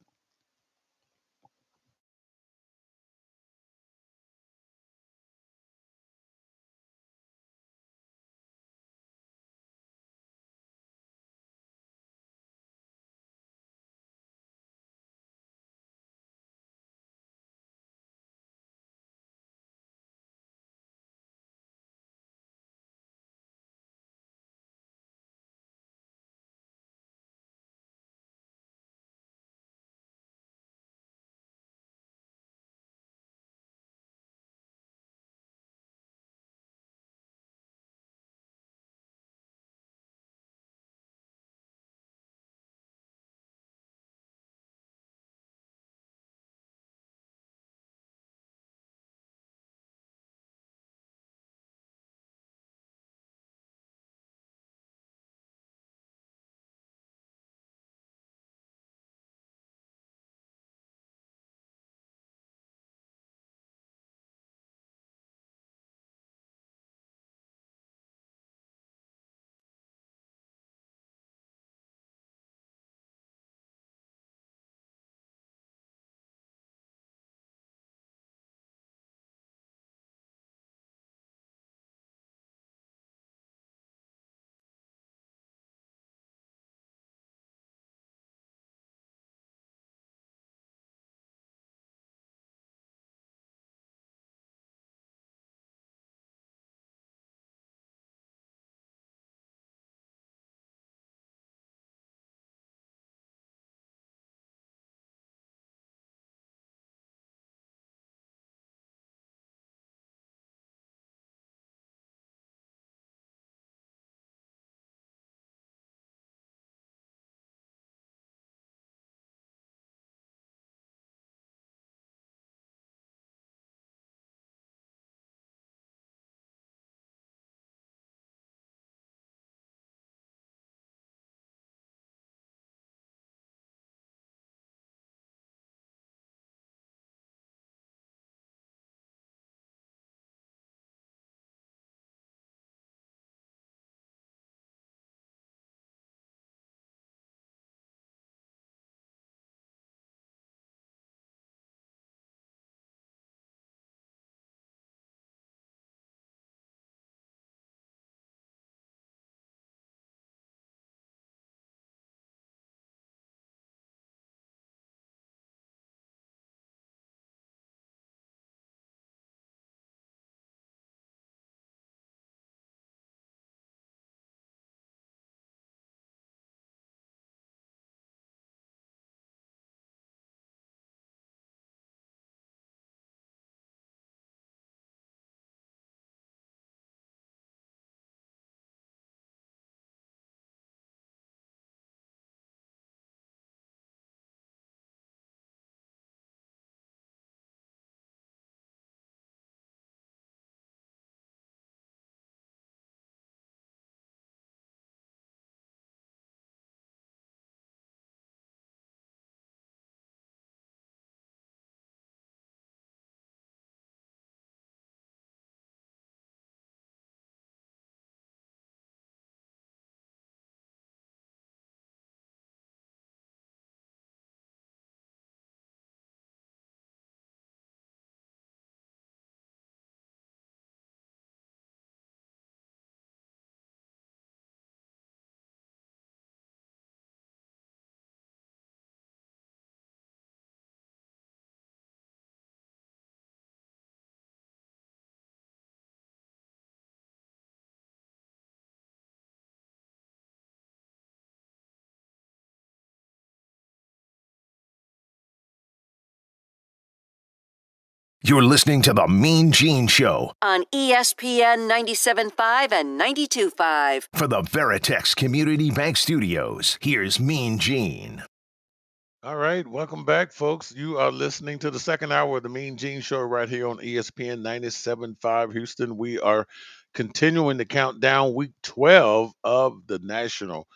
You're listening to The Mean Gene Show on ESPN 97.5 and 92.5. For the Veritex Community Bank Studios, here's Mean Gene. All right, welcome back, folks. You are listening to the second hour of the Mean Gene Show right here on ESPN 97.5 Houston. We are continuing to count down week 12 of the National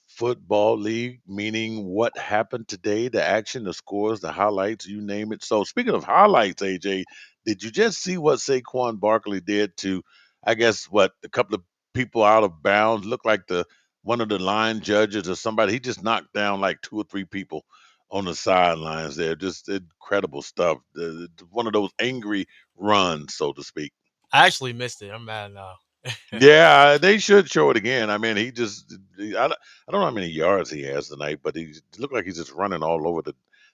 Football League, meaning what happened today, the action, the scores, the highlights, you name it. So speaking of highlights, AJ, did you just see what Saquon Barkley did to, I guess, what, a couple of people out of bounds? Looked like one of the line judges or somebody. He just knocked down like two or three people on the sidelines there. Just incredible stuff. One of those angry runs, so to speak. I actually missed it. I'm mad now. Yeah, they should show it again. I mean, I don't know how many yards he has tonight, but he looked like he's just running all over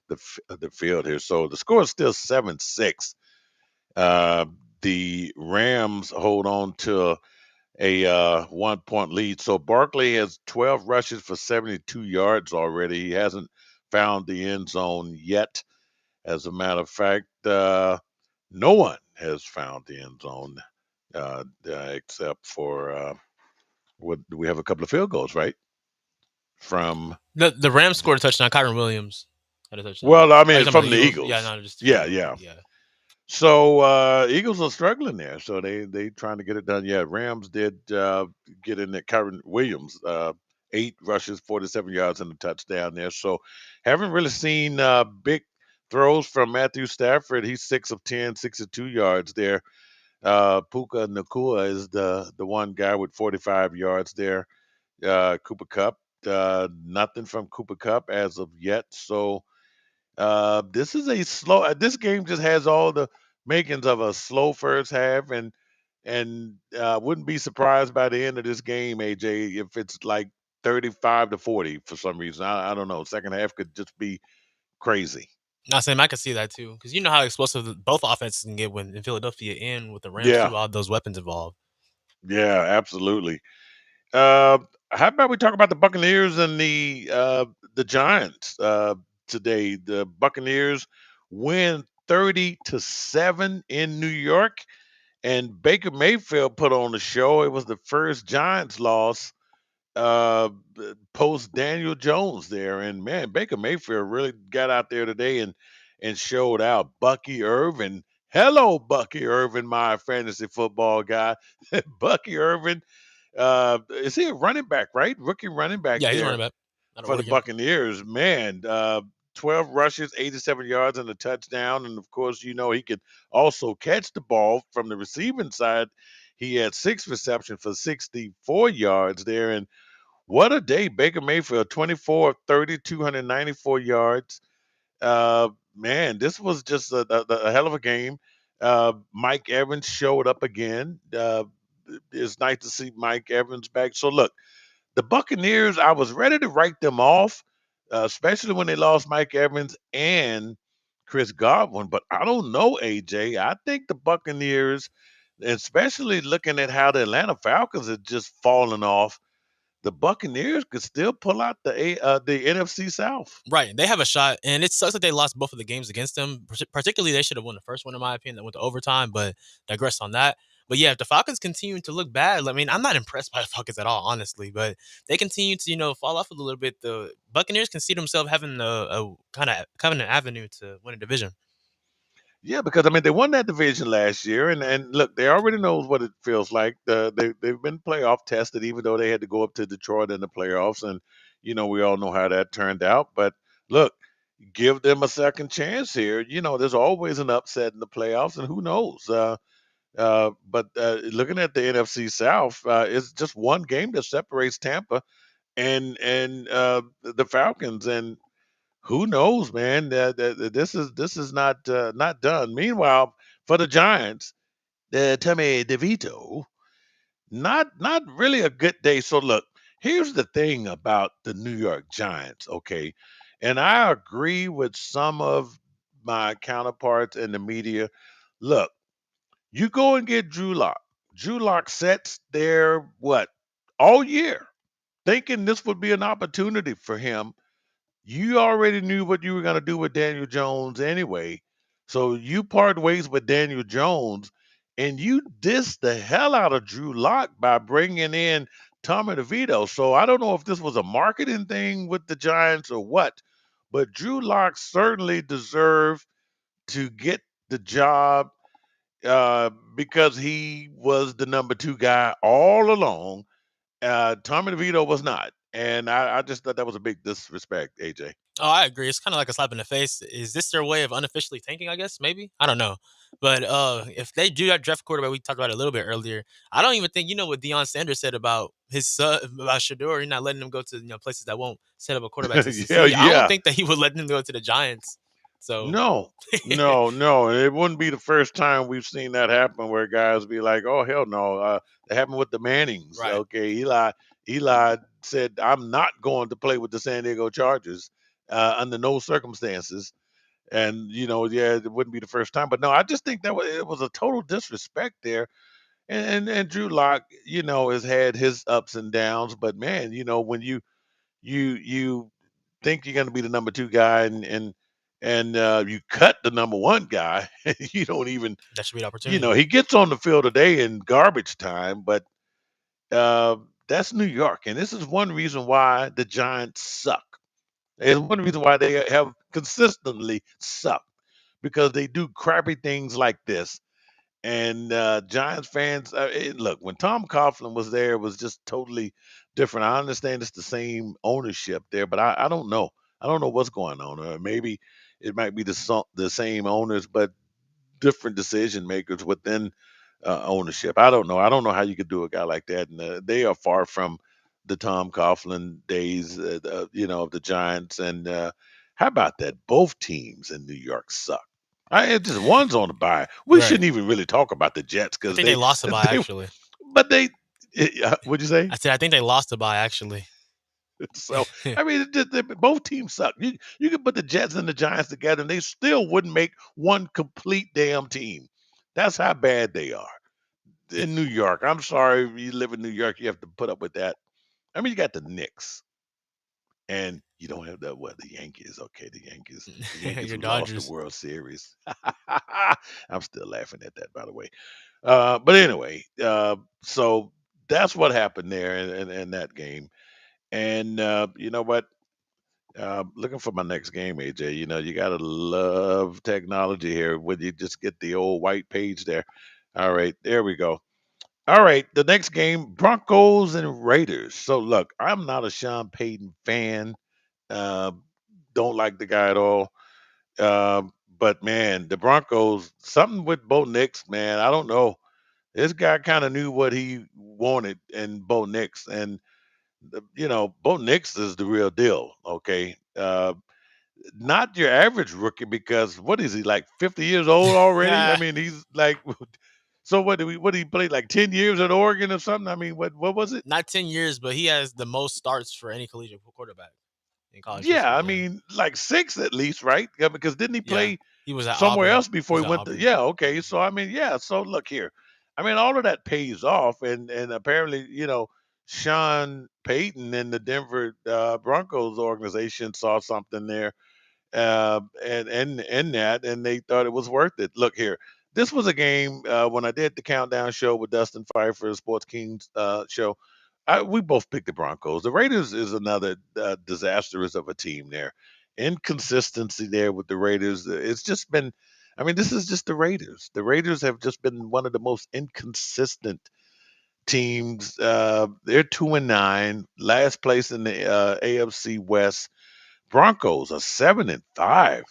the field here. So the score is still 7-6. The Rams hold on to a 1-point lead. So Barkley has 12 rushes for 72 yards already. He hasn't found the end zone yet. As a matter of fact, no one has found the end zone except for we have a couple of field goals, right? From the Rams scored a touchdown. Kyron Williams had a touchdown. Well, I mean, from the Eagles. Yeah, no, just yeah. So Eagles are struggling there. So they trying to get it done. Yeah, Rams did get in there. Kyron Williams, 8 rushes, 47 yards, and a touchdown there. So haven't really seen big throws from Matthew Stafford. He's 6 of 10, 62 yards there. Puka Nacua is the one guy with 45 yards there. Cooper Kupp, nothing from Cooper Kupp as of yet. So this is a slow. This game just has all the makings of a slow first half, and wouldn't be surprised by the end of this game, AJ, if it's like 35-40 for some reason. I don't know. Second half could just be crazy. Not saying I could see that too, because you know how explosive both offenses can get when in Philadelphia and with the Rams too, all those weapons involved. Yeah, absolutely. How about we talk about the Buccaneers and the Giants today? The Buccaneers win 30-7 in New York, and Baker Mayfield put on the show. It was the first Giants loss post Daniel Jones there, and man, Baker Mayfield really got out there today and showed out. Bucky Irvin, hello Bucky Irvin, my fantasy football guy. Bucky Irvin, is he a running back, right? Rookie running back. Yeah, he's a running back for the Buccaneers. Man, 12 rushes, 87 yards, and a touchdown. And of course, you know he could also catch the ball from the receiving side. He had 6 receptions for 64 yards there. And what a day. Baker Mayfield, 24 of 30, 294 yards. Man, this was just a hell of a game. Mike Evans showed up again. It's nice to see Mike Evans back. So look, the Buccaneers, I was ready to write them off, especially when they lost Mike Evans and Chris Godwin. But I don't know, AJ. I think the Buccaneers, especially looking at how the Atlanta Falcons have just fallen off, the Buccaneers could still pull out the NFC South. Right. They have a shot, and it sucks that they lost both of the games against them. Particularly, they should have won the first one, in my opinion, that went to overtime, but digress on that. But yeah, if the Falcons continue to look bad, I mean, I'm not impressed by the Falcons at all, honestly, but they continue to, fall off a little bit. The Buccaneers can see themselves having a kind of an avenue to win a division. Yeah, because I mean they won that division last year, and look, they already knows what it feels like. They've been playoff tested, even though they had to go up to Detroit in the playoffs, and we all know how that turned out. But look, give them a second chance here. There's always an upset in the playoffs, and who knows? But looking at the NFC South, it's just one game that separates Tampa and the Falcons, and who knows, man? This is not done. Meanwhile, for the Giants, Tommy DeVito, not really a good day. So look, here's the thing about the New York Giants, okay? And I agree with some of my counterparts in the media. Look, you go and get Drew Lock. Drew Lock sets there all year, thinking this would be an opportunity for him. You already knew what you were going to do with Daniel Jones anyway. So you part ways with Daniel Jones, and you diss the hell out of Drew Lock by bringing in Tommy DeVito. So I don't know if this was a marketing thing with the Giants or what, but Drew Lock certainly deserved to get the job because he was the number two guy all along. Tommy DeVito was not. And I just thought that was a big disrespect, AJ. Oh, I agree. It's kind of like a slap in the face. Is this their way of unofficially tanking? I guess maybe I don't know, but if they do that draft quarterback, we talked about it a little bit earlier. I don't even think what Deion Sanders said about his son, about Shador. He's not letting him go to places that won't set up a quarterback to Yeah, succeed. I don't yeah. think that he would let him go to the Giants. So No, no. It wouldn't be the first time we've seen that happen where guys be like, "Oh hell no!" It happened with the Mannings. right, Okay, Eli said, "I'm not going to play with the San Diego Chargers under no circumstances." And yeah, it wouldn't be the first time. But no, I just think that it was a total disrespect there. And Drew Lock, has had his ups and downs. But man, when you think you're going to be the number two guy and you cut the number one guy, you don't even, that should be an opportunity. he gets on the field today in garbage time, but that's New York. And this is one reason why the Giants suck. It's one reason why they have consistently sucked because they do crappy things like this. And Giants fans, look, when Tom Coughlin was there, it was just totally different. I understand it's the same ownership there, but I don't know. I don't know what's going on. Maybe it might be the same owners, but different decision makers within ownership. I don't know. I don't know how you could do a guy like that. And they are far from the Tom Coughlin days, of the Giants. And how about that? Both teams in New York suck. It just one's on the bye. We Right. shouldn't even really talk about the Jets I because think they lost the bye actually. but they, what'd you say? I said I think they lost the bye actually. So I mean, both teams suck. You can put the Jets and the Giants together, and they still wouldn't make one complete damn team. That's how bad they are in New York. I'm sorry, if you live in New York, you have to put up with that. I mean, you got the Knicks, and you don't have the Yankees. Okay, the Yankees Your who lost the Dodgers. World Series. I'm still laughing at that, by the way. But anyway, so that's what happened there in that game. And you know what? Looking for my next game, AJ. You gotta love technology here when you just get the old white page there. All right, there we go. All right, the next game, Broncos and Raiders. So look, I'm not a Sean Payton fan. Uh, don't like the guy at all. Uh, but man, the Broncos, something with Bo Nix, man. I don't know. This guy kind of knew what he wanted in Bo Nix, and Bo Nix is the real deal. Okay, not your average rookie because what is he like 50 years old already? I mean, he's like, so what did he play like 10 years at Oregon or something? I mean, what was it? Not 10 years, but he has the most starts for any collegiate quarterback in college Yeah, history. I Yeah. mean, like six at least, right? Yeah, because didn't he Yeah. play He was at somewhere Auburn. else before he at went to? Auburn. Yeah, okay. So I mean, yeah. So look here, I mean, all of that pays off, and apparently, Sean Payton and the Denver Broncos organization saw something there and that, and they thought it was worth it. Look here, this was a game when I did the countdown show with Dustin Pfeiffer, Sports Kings show. We both picked the Broncos. The Raiders is another disastrous of a team there. Inconsistency there with the Raiders. It's just been. I mean, this is just the Raiders. The Raiders have just been one of the most inconsistent teams. They're 2-9, last place in the AFC West. Broncos are 7-5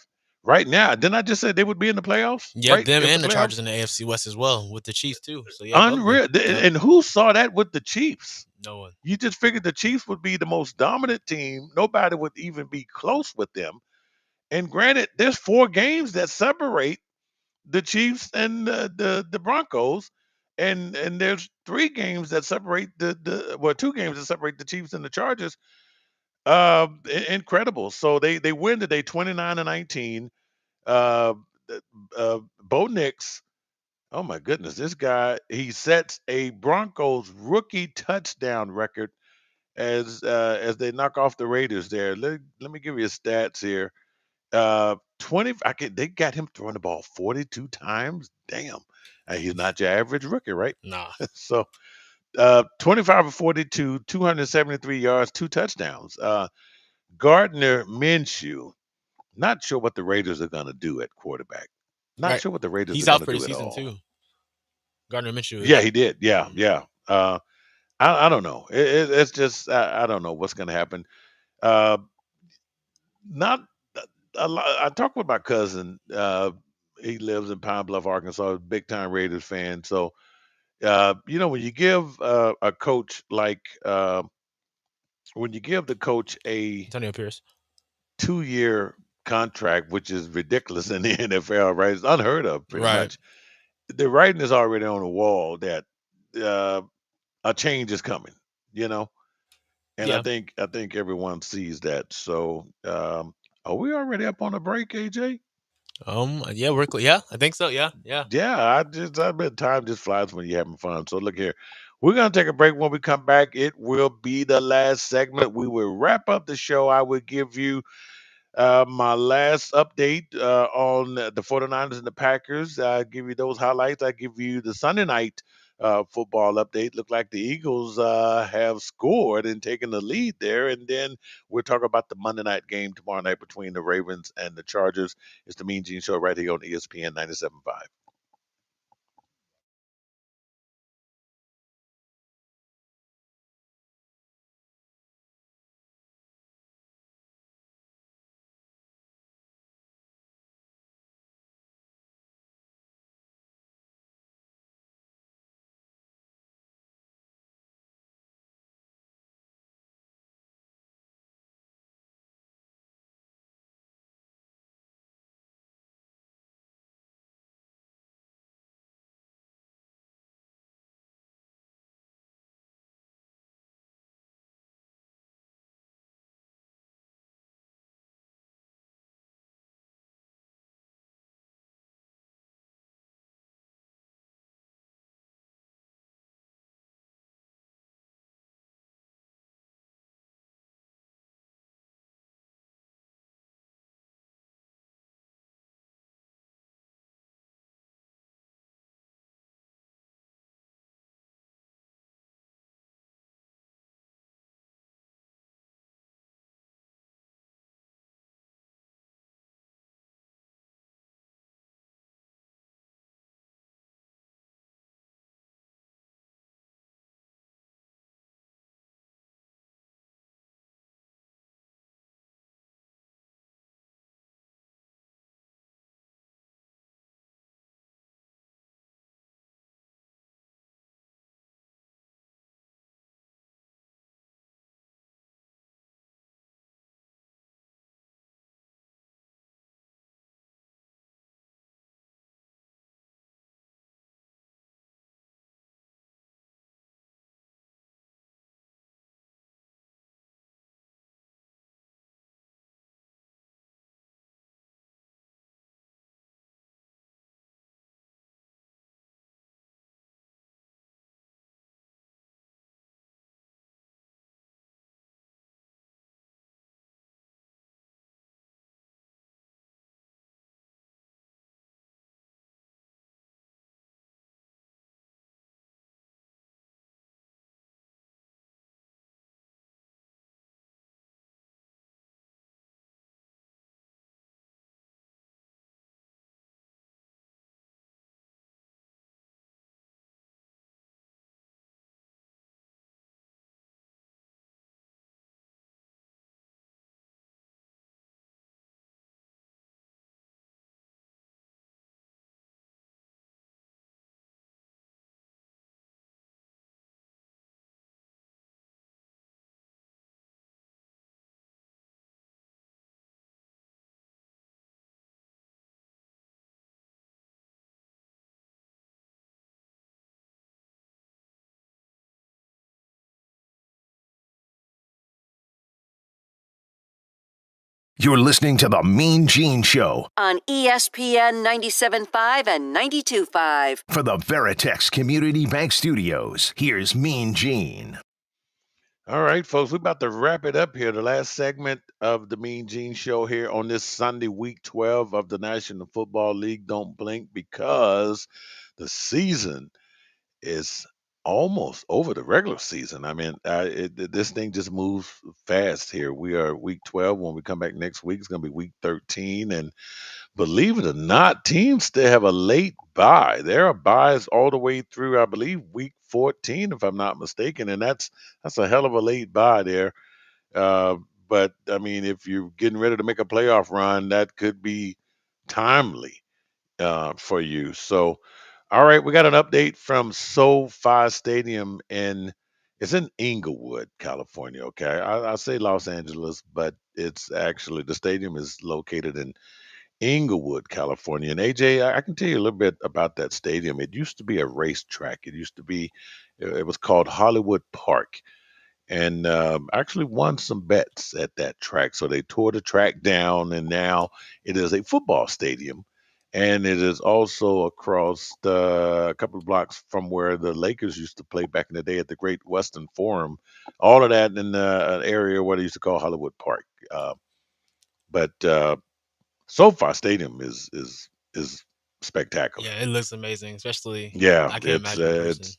right now. Didn't I just say they would be in the playoffs? Yep, Right, them in the and the playoffs. Chargers in the AFC West as well, with the Chiefs too. So yeah, both of them. Unreal. Yep. And who saw that with the Chiefs? No one. You just figured the Chiefs would be the most dominant team. Nobody would even be close with them. And granted, there's 4 games that separate the Chiefs and the Broncos, and there's 3 games that separate the 2 games that separate the Chiefs and the Chargers. Incredible. So they win today, 29-19. Uh, Bo Nix. Oh my goodness, this guy he sets a Broncos rookie touchdown record as they knock off the Raiders. There, let me give you his stats here. They got him throwing the ball 42 times. Damn. He's not your average rookie, right? Nah. So 25 of 42, 273 yards, 2 touchdowns. Gardner Minshew, not sure what the Raiders are going to do at quarterback. Not sure what the Raiders He's are out going for to the do at season all. too. Gardner Minshew is. Yeah, he did. Yeah. I don't know. It's just I don't know what's going to happen. Not a lot. I talked with my cousin. He lives in Pine Bluff, Arkansas. Big time Raiders fan. So when you give a coach like when you give the coach a Antonio Pierce 2-year contract, which is ridiculous in the NFL, right? It's unheard of, pretty much. The writing is already on the wall that a change is coming. And Yeah. I think everyone sees that. So, are we already up on a break, AJ? Yeah, I think so. Yeah. Yeah, I bet time just flies when you're having fun. So look here. We're gonna take a break. When we come back, it will be the last segment. We will wrap up the show. I will give you my last update on the 49ers and the Packers. I give you those highlights. I give you the Sunday night football update. Look like the Eagles have scored and taken the lead there. And then we'll talk about the Monday night game tomorrow night between the Ravens and the Chargers. It's the Mean Gene Show right here on ESPN 97.5. You're listening to The Mean Gene Show on ESPN 97.5 and 92.5. For the Veritex Community Bank Studios, here's Mean Gene. All right, folks, we're about to wrap it up here. The last segment of the Mean Gene Show here on this Sunday, week 12 of the National Football League. Don't blink because the season is almost over, the regular season. I mean, this thing just moves fast here. We are week 12. When we come back next week, it's going to be week 13. And believe it or not, teams still have a late bye. There are buys all the way through, I believe, week 14, if I'm not mistaken. And that's a hell of a late bye there. Uh, but I mean, if you're getting ready to make a playoff run, that could be timely for you. So, all right, we got an update from SoFi Stadium it's in Inglewood, California. Okay, I say Los Angeles, but it's actually the stadium is located in Inglewood, California. And AJ, I can tell you a little bit about that stadium. It used to be a racetrack. It was called Hollywood Park, and actually won some bets at that track. So they tore the track down, and now it is a football stadium. And it is also across a couple of blocks from where the Lakers used to play back in the day at the Great Western Forum. All of that in an area where they used to call Hollywood Park. But SoFi Stadium is spectacular. Yeah, it looks amazing, especially Yeah, I can't imagine in person.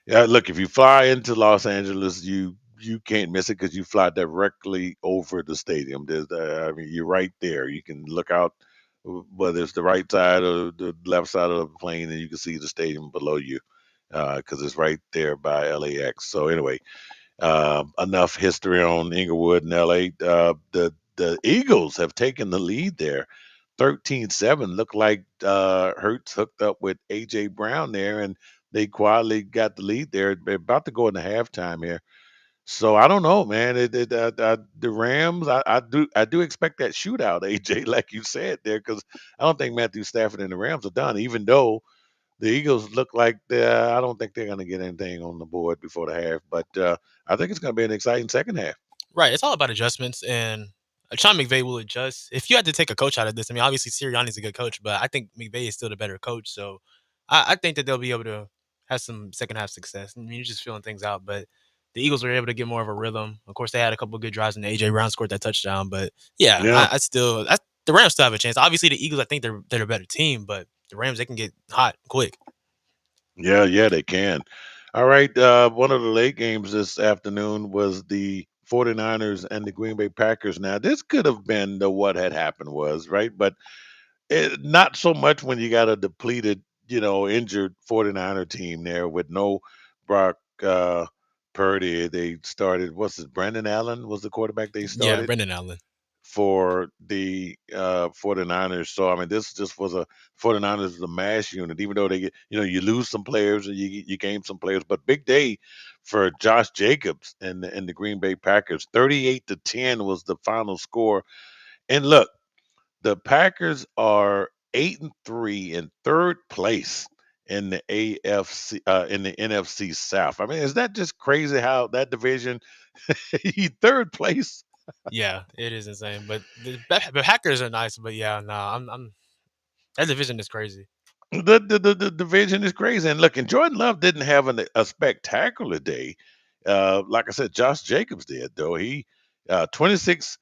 yeah. Look, if you fly into Los Angeles, you can't miss it because you fly directly over the stadium. I mean, you're right there. You can look out, whether it's the right side or the left side of the plane, and you can see the stadium below you because it's right there by LAX. So anyway, enough history on Inglewood and LA. The Eagles have taken the lead there. 13-7. Looked like Hurts hooked up with AJ Brown there, and they quietly got the lead there. They're about to go into halftime here. So I don't know, man. The Rams, I do expect that shootout, AJ, like you said there, because I don't think Matthew Stafford and the Rams are done. Even though the Eagles look like I don't think they're going to get anything on the board before the half, but I think it's going to be an exciting second half. Right, it's all about adjustments, and Sean McVay will adjust. If you had to take a coach out of this, I mean, obviously Sirianni's a good coach, but I think McVay is still the better coach. So I think that they'll be able to have some second half success. I mean, you're just feeling things out, but the Eagles were able to get more of a rhythm. Of course, they had a couple of good drives, and AJ Brown scored that touchdown. But yeah, Yeah. the Rams still have a chance. Obviously, the Eagles, I think they're a better team, but the Rams, they can get hot quick. Yeah, they can. All right. One of the late games this afternoon was the 49ers and the Green Bay Packers. Now, this could have been what had happened was, right? But not so much when you got a depleted, injured 49er team there with no Brock Purdy. They started, Brandon Allen was the quarterback they Yeah, started Brendan Allen. for the 49ers. So I mean, this just was a 49ers was a mash unit. Even though they get, you lose some players and you gain some players, but big day for Josh Jacobs and the Green Bay Packers. 38-10 was the final score. And look, the Packers are 8-3 in third place in the AFC in the NFC South. I mean, is that just crazy how that division third place? Yeah, it is insane. But the Packers are nice, but yeah, no, I'm that division is crazy. The division is crazy. And look, and Jordan Love didn't have a spectacular day. Like I said, Josh Jacobs did, though. He 26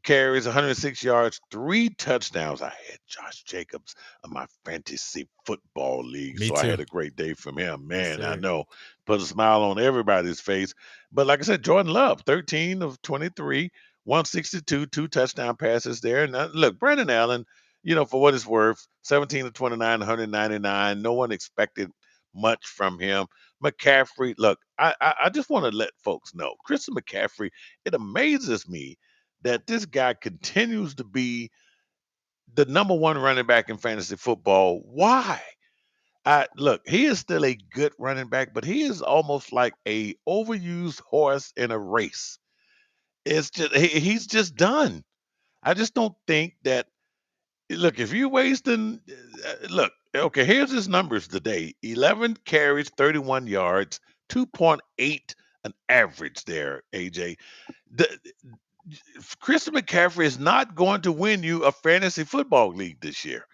carries, 106 yards, 3 touchdowns. I had Josh Jacobs in my fantasy football league, Me so I too. had a great day from him. Yes, Man, I sir. know, put a smile on everybody's face. But like I said, Jordan Love, 13 of 23, 162, 2 touchdown passes there. And look, Brandon Allen, for what it's worth, 17 of 29, 199. No one expected much from him. McCaffrey, look, I just want to let folks know, Christian McCaffrey, it amazes me that this guy continues to be the number one running back in fantasy football. Why? Look, he is still a good running back, but he is almost like a overused horse in a race. It's just he's just done. I just don't think that. Look, if you're wasting, look, okay, here's his numbers today: 11 carries, 31 yards, 2.8 an average there. AJ, the, Christian McCaffrey is not going to win you a fantasy football league this year.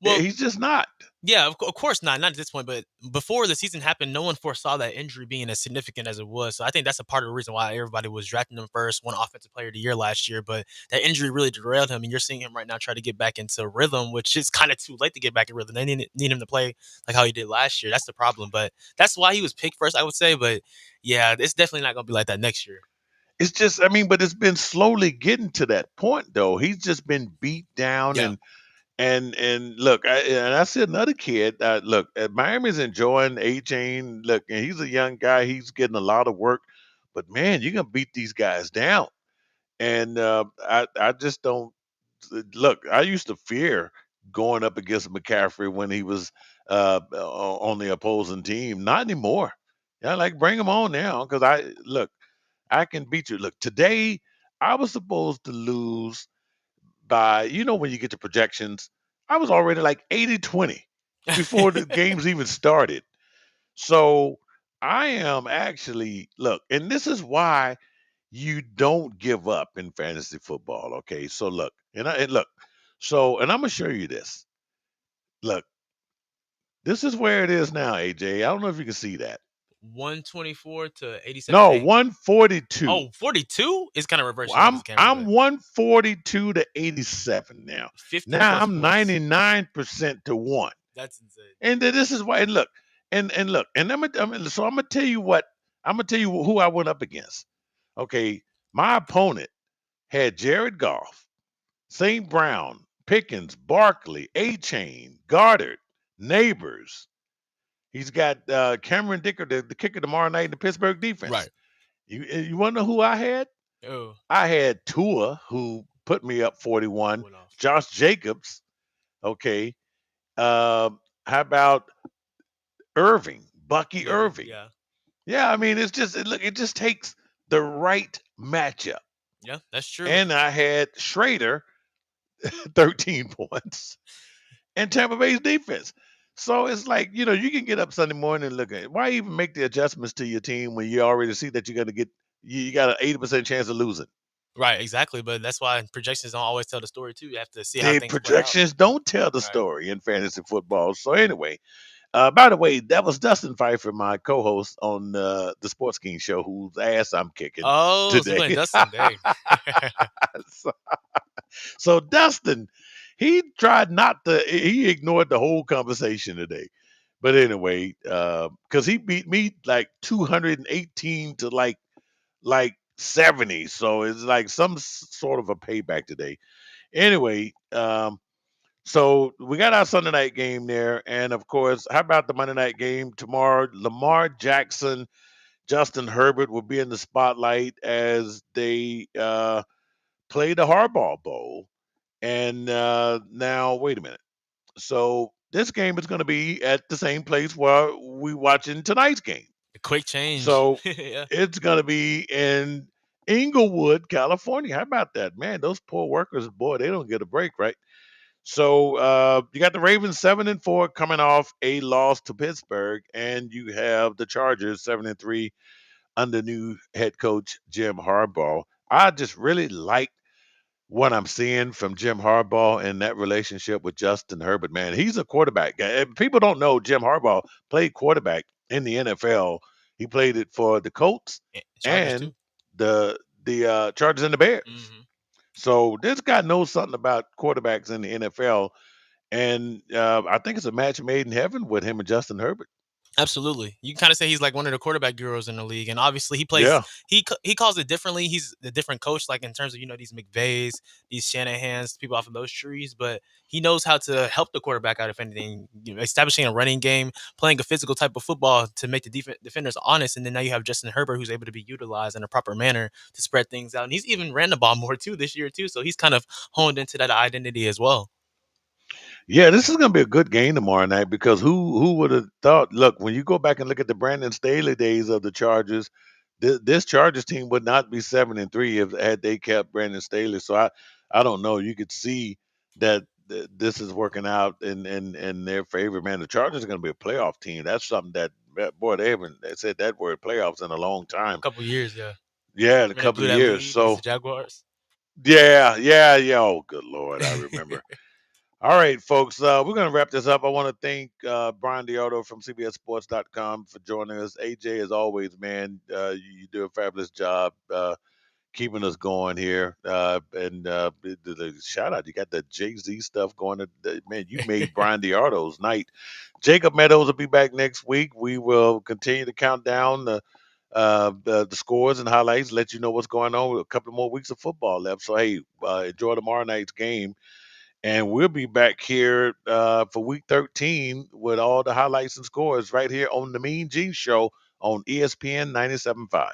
Well, He's just not. Yeah, of course not at this point, but before the season happened, no one foresaw that injury being as significant as it was. So I think that's a part of the reason why everybody was drafting him first, won Offensive Player of the Year last year. But that injury really derailed him, and you're seeing him right now try to get back into rhythm, which is kind of too late to get back in rhythm. They need him to play like how he did last year. That's the problem. But that's why he was picked first, I would say. But yeah, it's definitely not going to be like that next year. It's just, I mean, but it's been slowly getting to that point, though. He's just been beat down Yeah. and look, I see another kid. Look, Miami's enjoying A-Chain. Look, and he's a young guy. He's getting a lot of work, but man, you're gonna beat these guys down. And I just don't look. I used to fear going up against McCaffrey when he was on the opposing team. Not anymore. Yeah, like bring him on now because I can beat you. Look, today I was supposed to lose by, when you get to projections, I was already like 80-20 before the games even started. So I am actually, look, and this is why you don't give up in fantasy football. Okay. So look, and look, and I'm going to show you this. Look, this is where it is now, AJ. I don't know if you can see that. 124 to 87. No, 142. Oh, 42 is kind of reverse. I'm 142 to 87 now. 50 Now plus I'm points. 99% to 1. That's insane. And this is why. And look, and look, and I'm gonna tell you what. I'm gonna tell you who I went up against. Okay, my opponent had Jared Goff, St. Brown, Pickens, Barkley, A-Chain, Goddard, Neighbors. He's got Cameron Dicker, the kicker tomorrow night in the Pittsburgh defense. Right. You want to know who I had? Oh. I had Tua, who put me up 41. Josh Jacobs. Okay. How about Irving, Bucky Irving? Yeah. Yeah, I mean, it's just it just takes the right matchup. Yeah, that's true. And I had Schrader, 13 points, and Tampa Bay's defense. So it's like, you can get up Sunday morning and look at it. Why even make the adjustments to your team when you already see that you're going to you got an 80% chance of losing? Right, exactly. But that's why projections don't always tell the story too. You have to see how things projections don't tell the story in fantasy football. So anyway, by the way, that was Dustin Pfeiffer, my co-host on the Sports King show, whose ass I'm kicking today. Dustin, dang. So Dustin, he tried he ignored the whole conversation today. But anyway, because he beat me like 218 to like 70. So it's like some sort of a payback today. Anyway, so we got our Sunday night game there. And of course, how about the Monday night game tomorrow? Lamar Jackson, Justin Herbert will be in the spotlight as they play the Harbaugh Bowl. And now, wait a minute. So this game is going to be at the same place where we watching tonight's game. A quick change. So it's going to be in Inglewood, California. How about that, man? Those poor workers, boy, they don't get a break, right? So you got the Ravens 7-4 coming off a loss to Pittsburgh, and you have the Chargers 7-3 under new head coach Jim Harbaugh. I just really like what I'm seeing from Jim Harbaugh and that relationship with Justin Herbert, man. He's a quarterback guy. People don't know Jim Harbaugh played quarterback in the NFL. He played it for the Colts and the Chargers and the Bears. Mm-hmm. So this guy knows something about quarterbacks in the NFL, and I think it's a match made in heaven with him and Justin Herbert. Absolutely. You can kind of say he's like one of the quarterback gurus in the league. And obviously he plays, he calls it differently. He's a different coach, like in terms of, these McVays, these Shanahans, people off of those trees. But he knows how to help the quarterback out, if anything, establishing a running game, playing a physical type of football to make the defenders honest. And then now you have Justin Herbert, who's able to be utilized in a proper manner to spread things out. And he's even ran the ball more too this year too. So he's kind of honed into that identity as well. Yeah, this is going to be a good game tomorrow night because who would have thought? Look, when you go back and look at the Brandon Staley days of the Chargers, this Chargers team would not be 7-3 had they kept Brandon Staley. So I don't know. You could see that this is working out in their favor. Man, the Chargers are going to be a playoff team. That's something that boy they haven't said that word playoffs in a long time. A couple of years, yeah. Yeah, in a couple of years. So Jaguars. Yeah. Oh, good Lord, I remember. All right, folks, we're going to wrap this up. I want to thank Brian Diardo from CBSSports.com for joining us. AJ, as always, man, you do a fabulous job keeping us going here. And the shout out, you got the Jay-Z stuff going. Man, you made Brian Diardo's night. Jacob Meadows will be back next week. We will continue to count down the scores and highlights, let you know what's going on. A couple more weeks of football left. So, hey, enjoy tomorrow night's game. And we'll be back here for week 13 with all the highlights and scores right here on the Mean Gene Show on ESPN 97.5.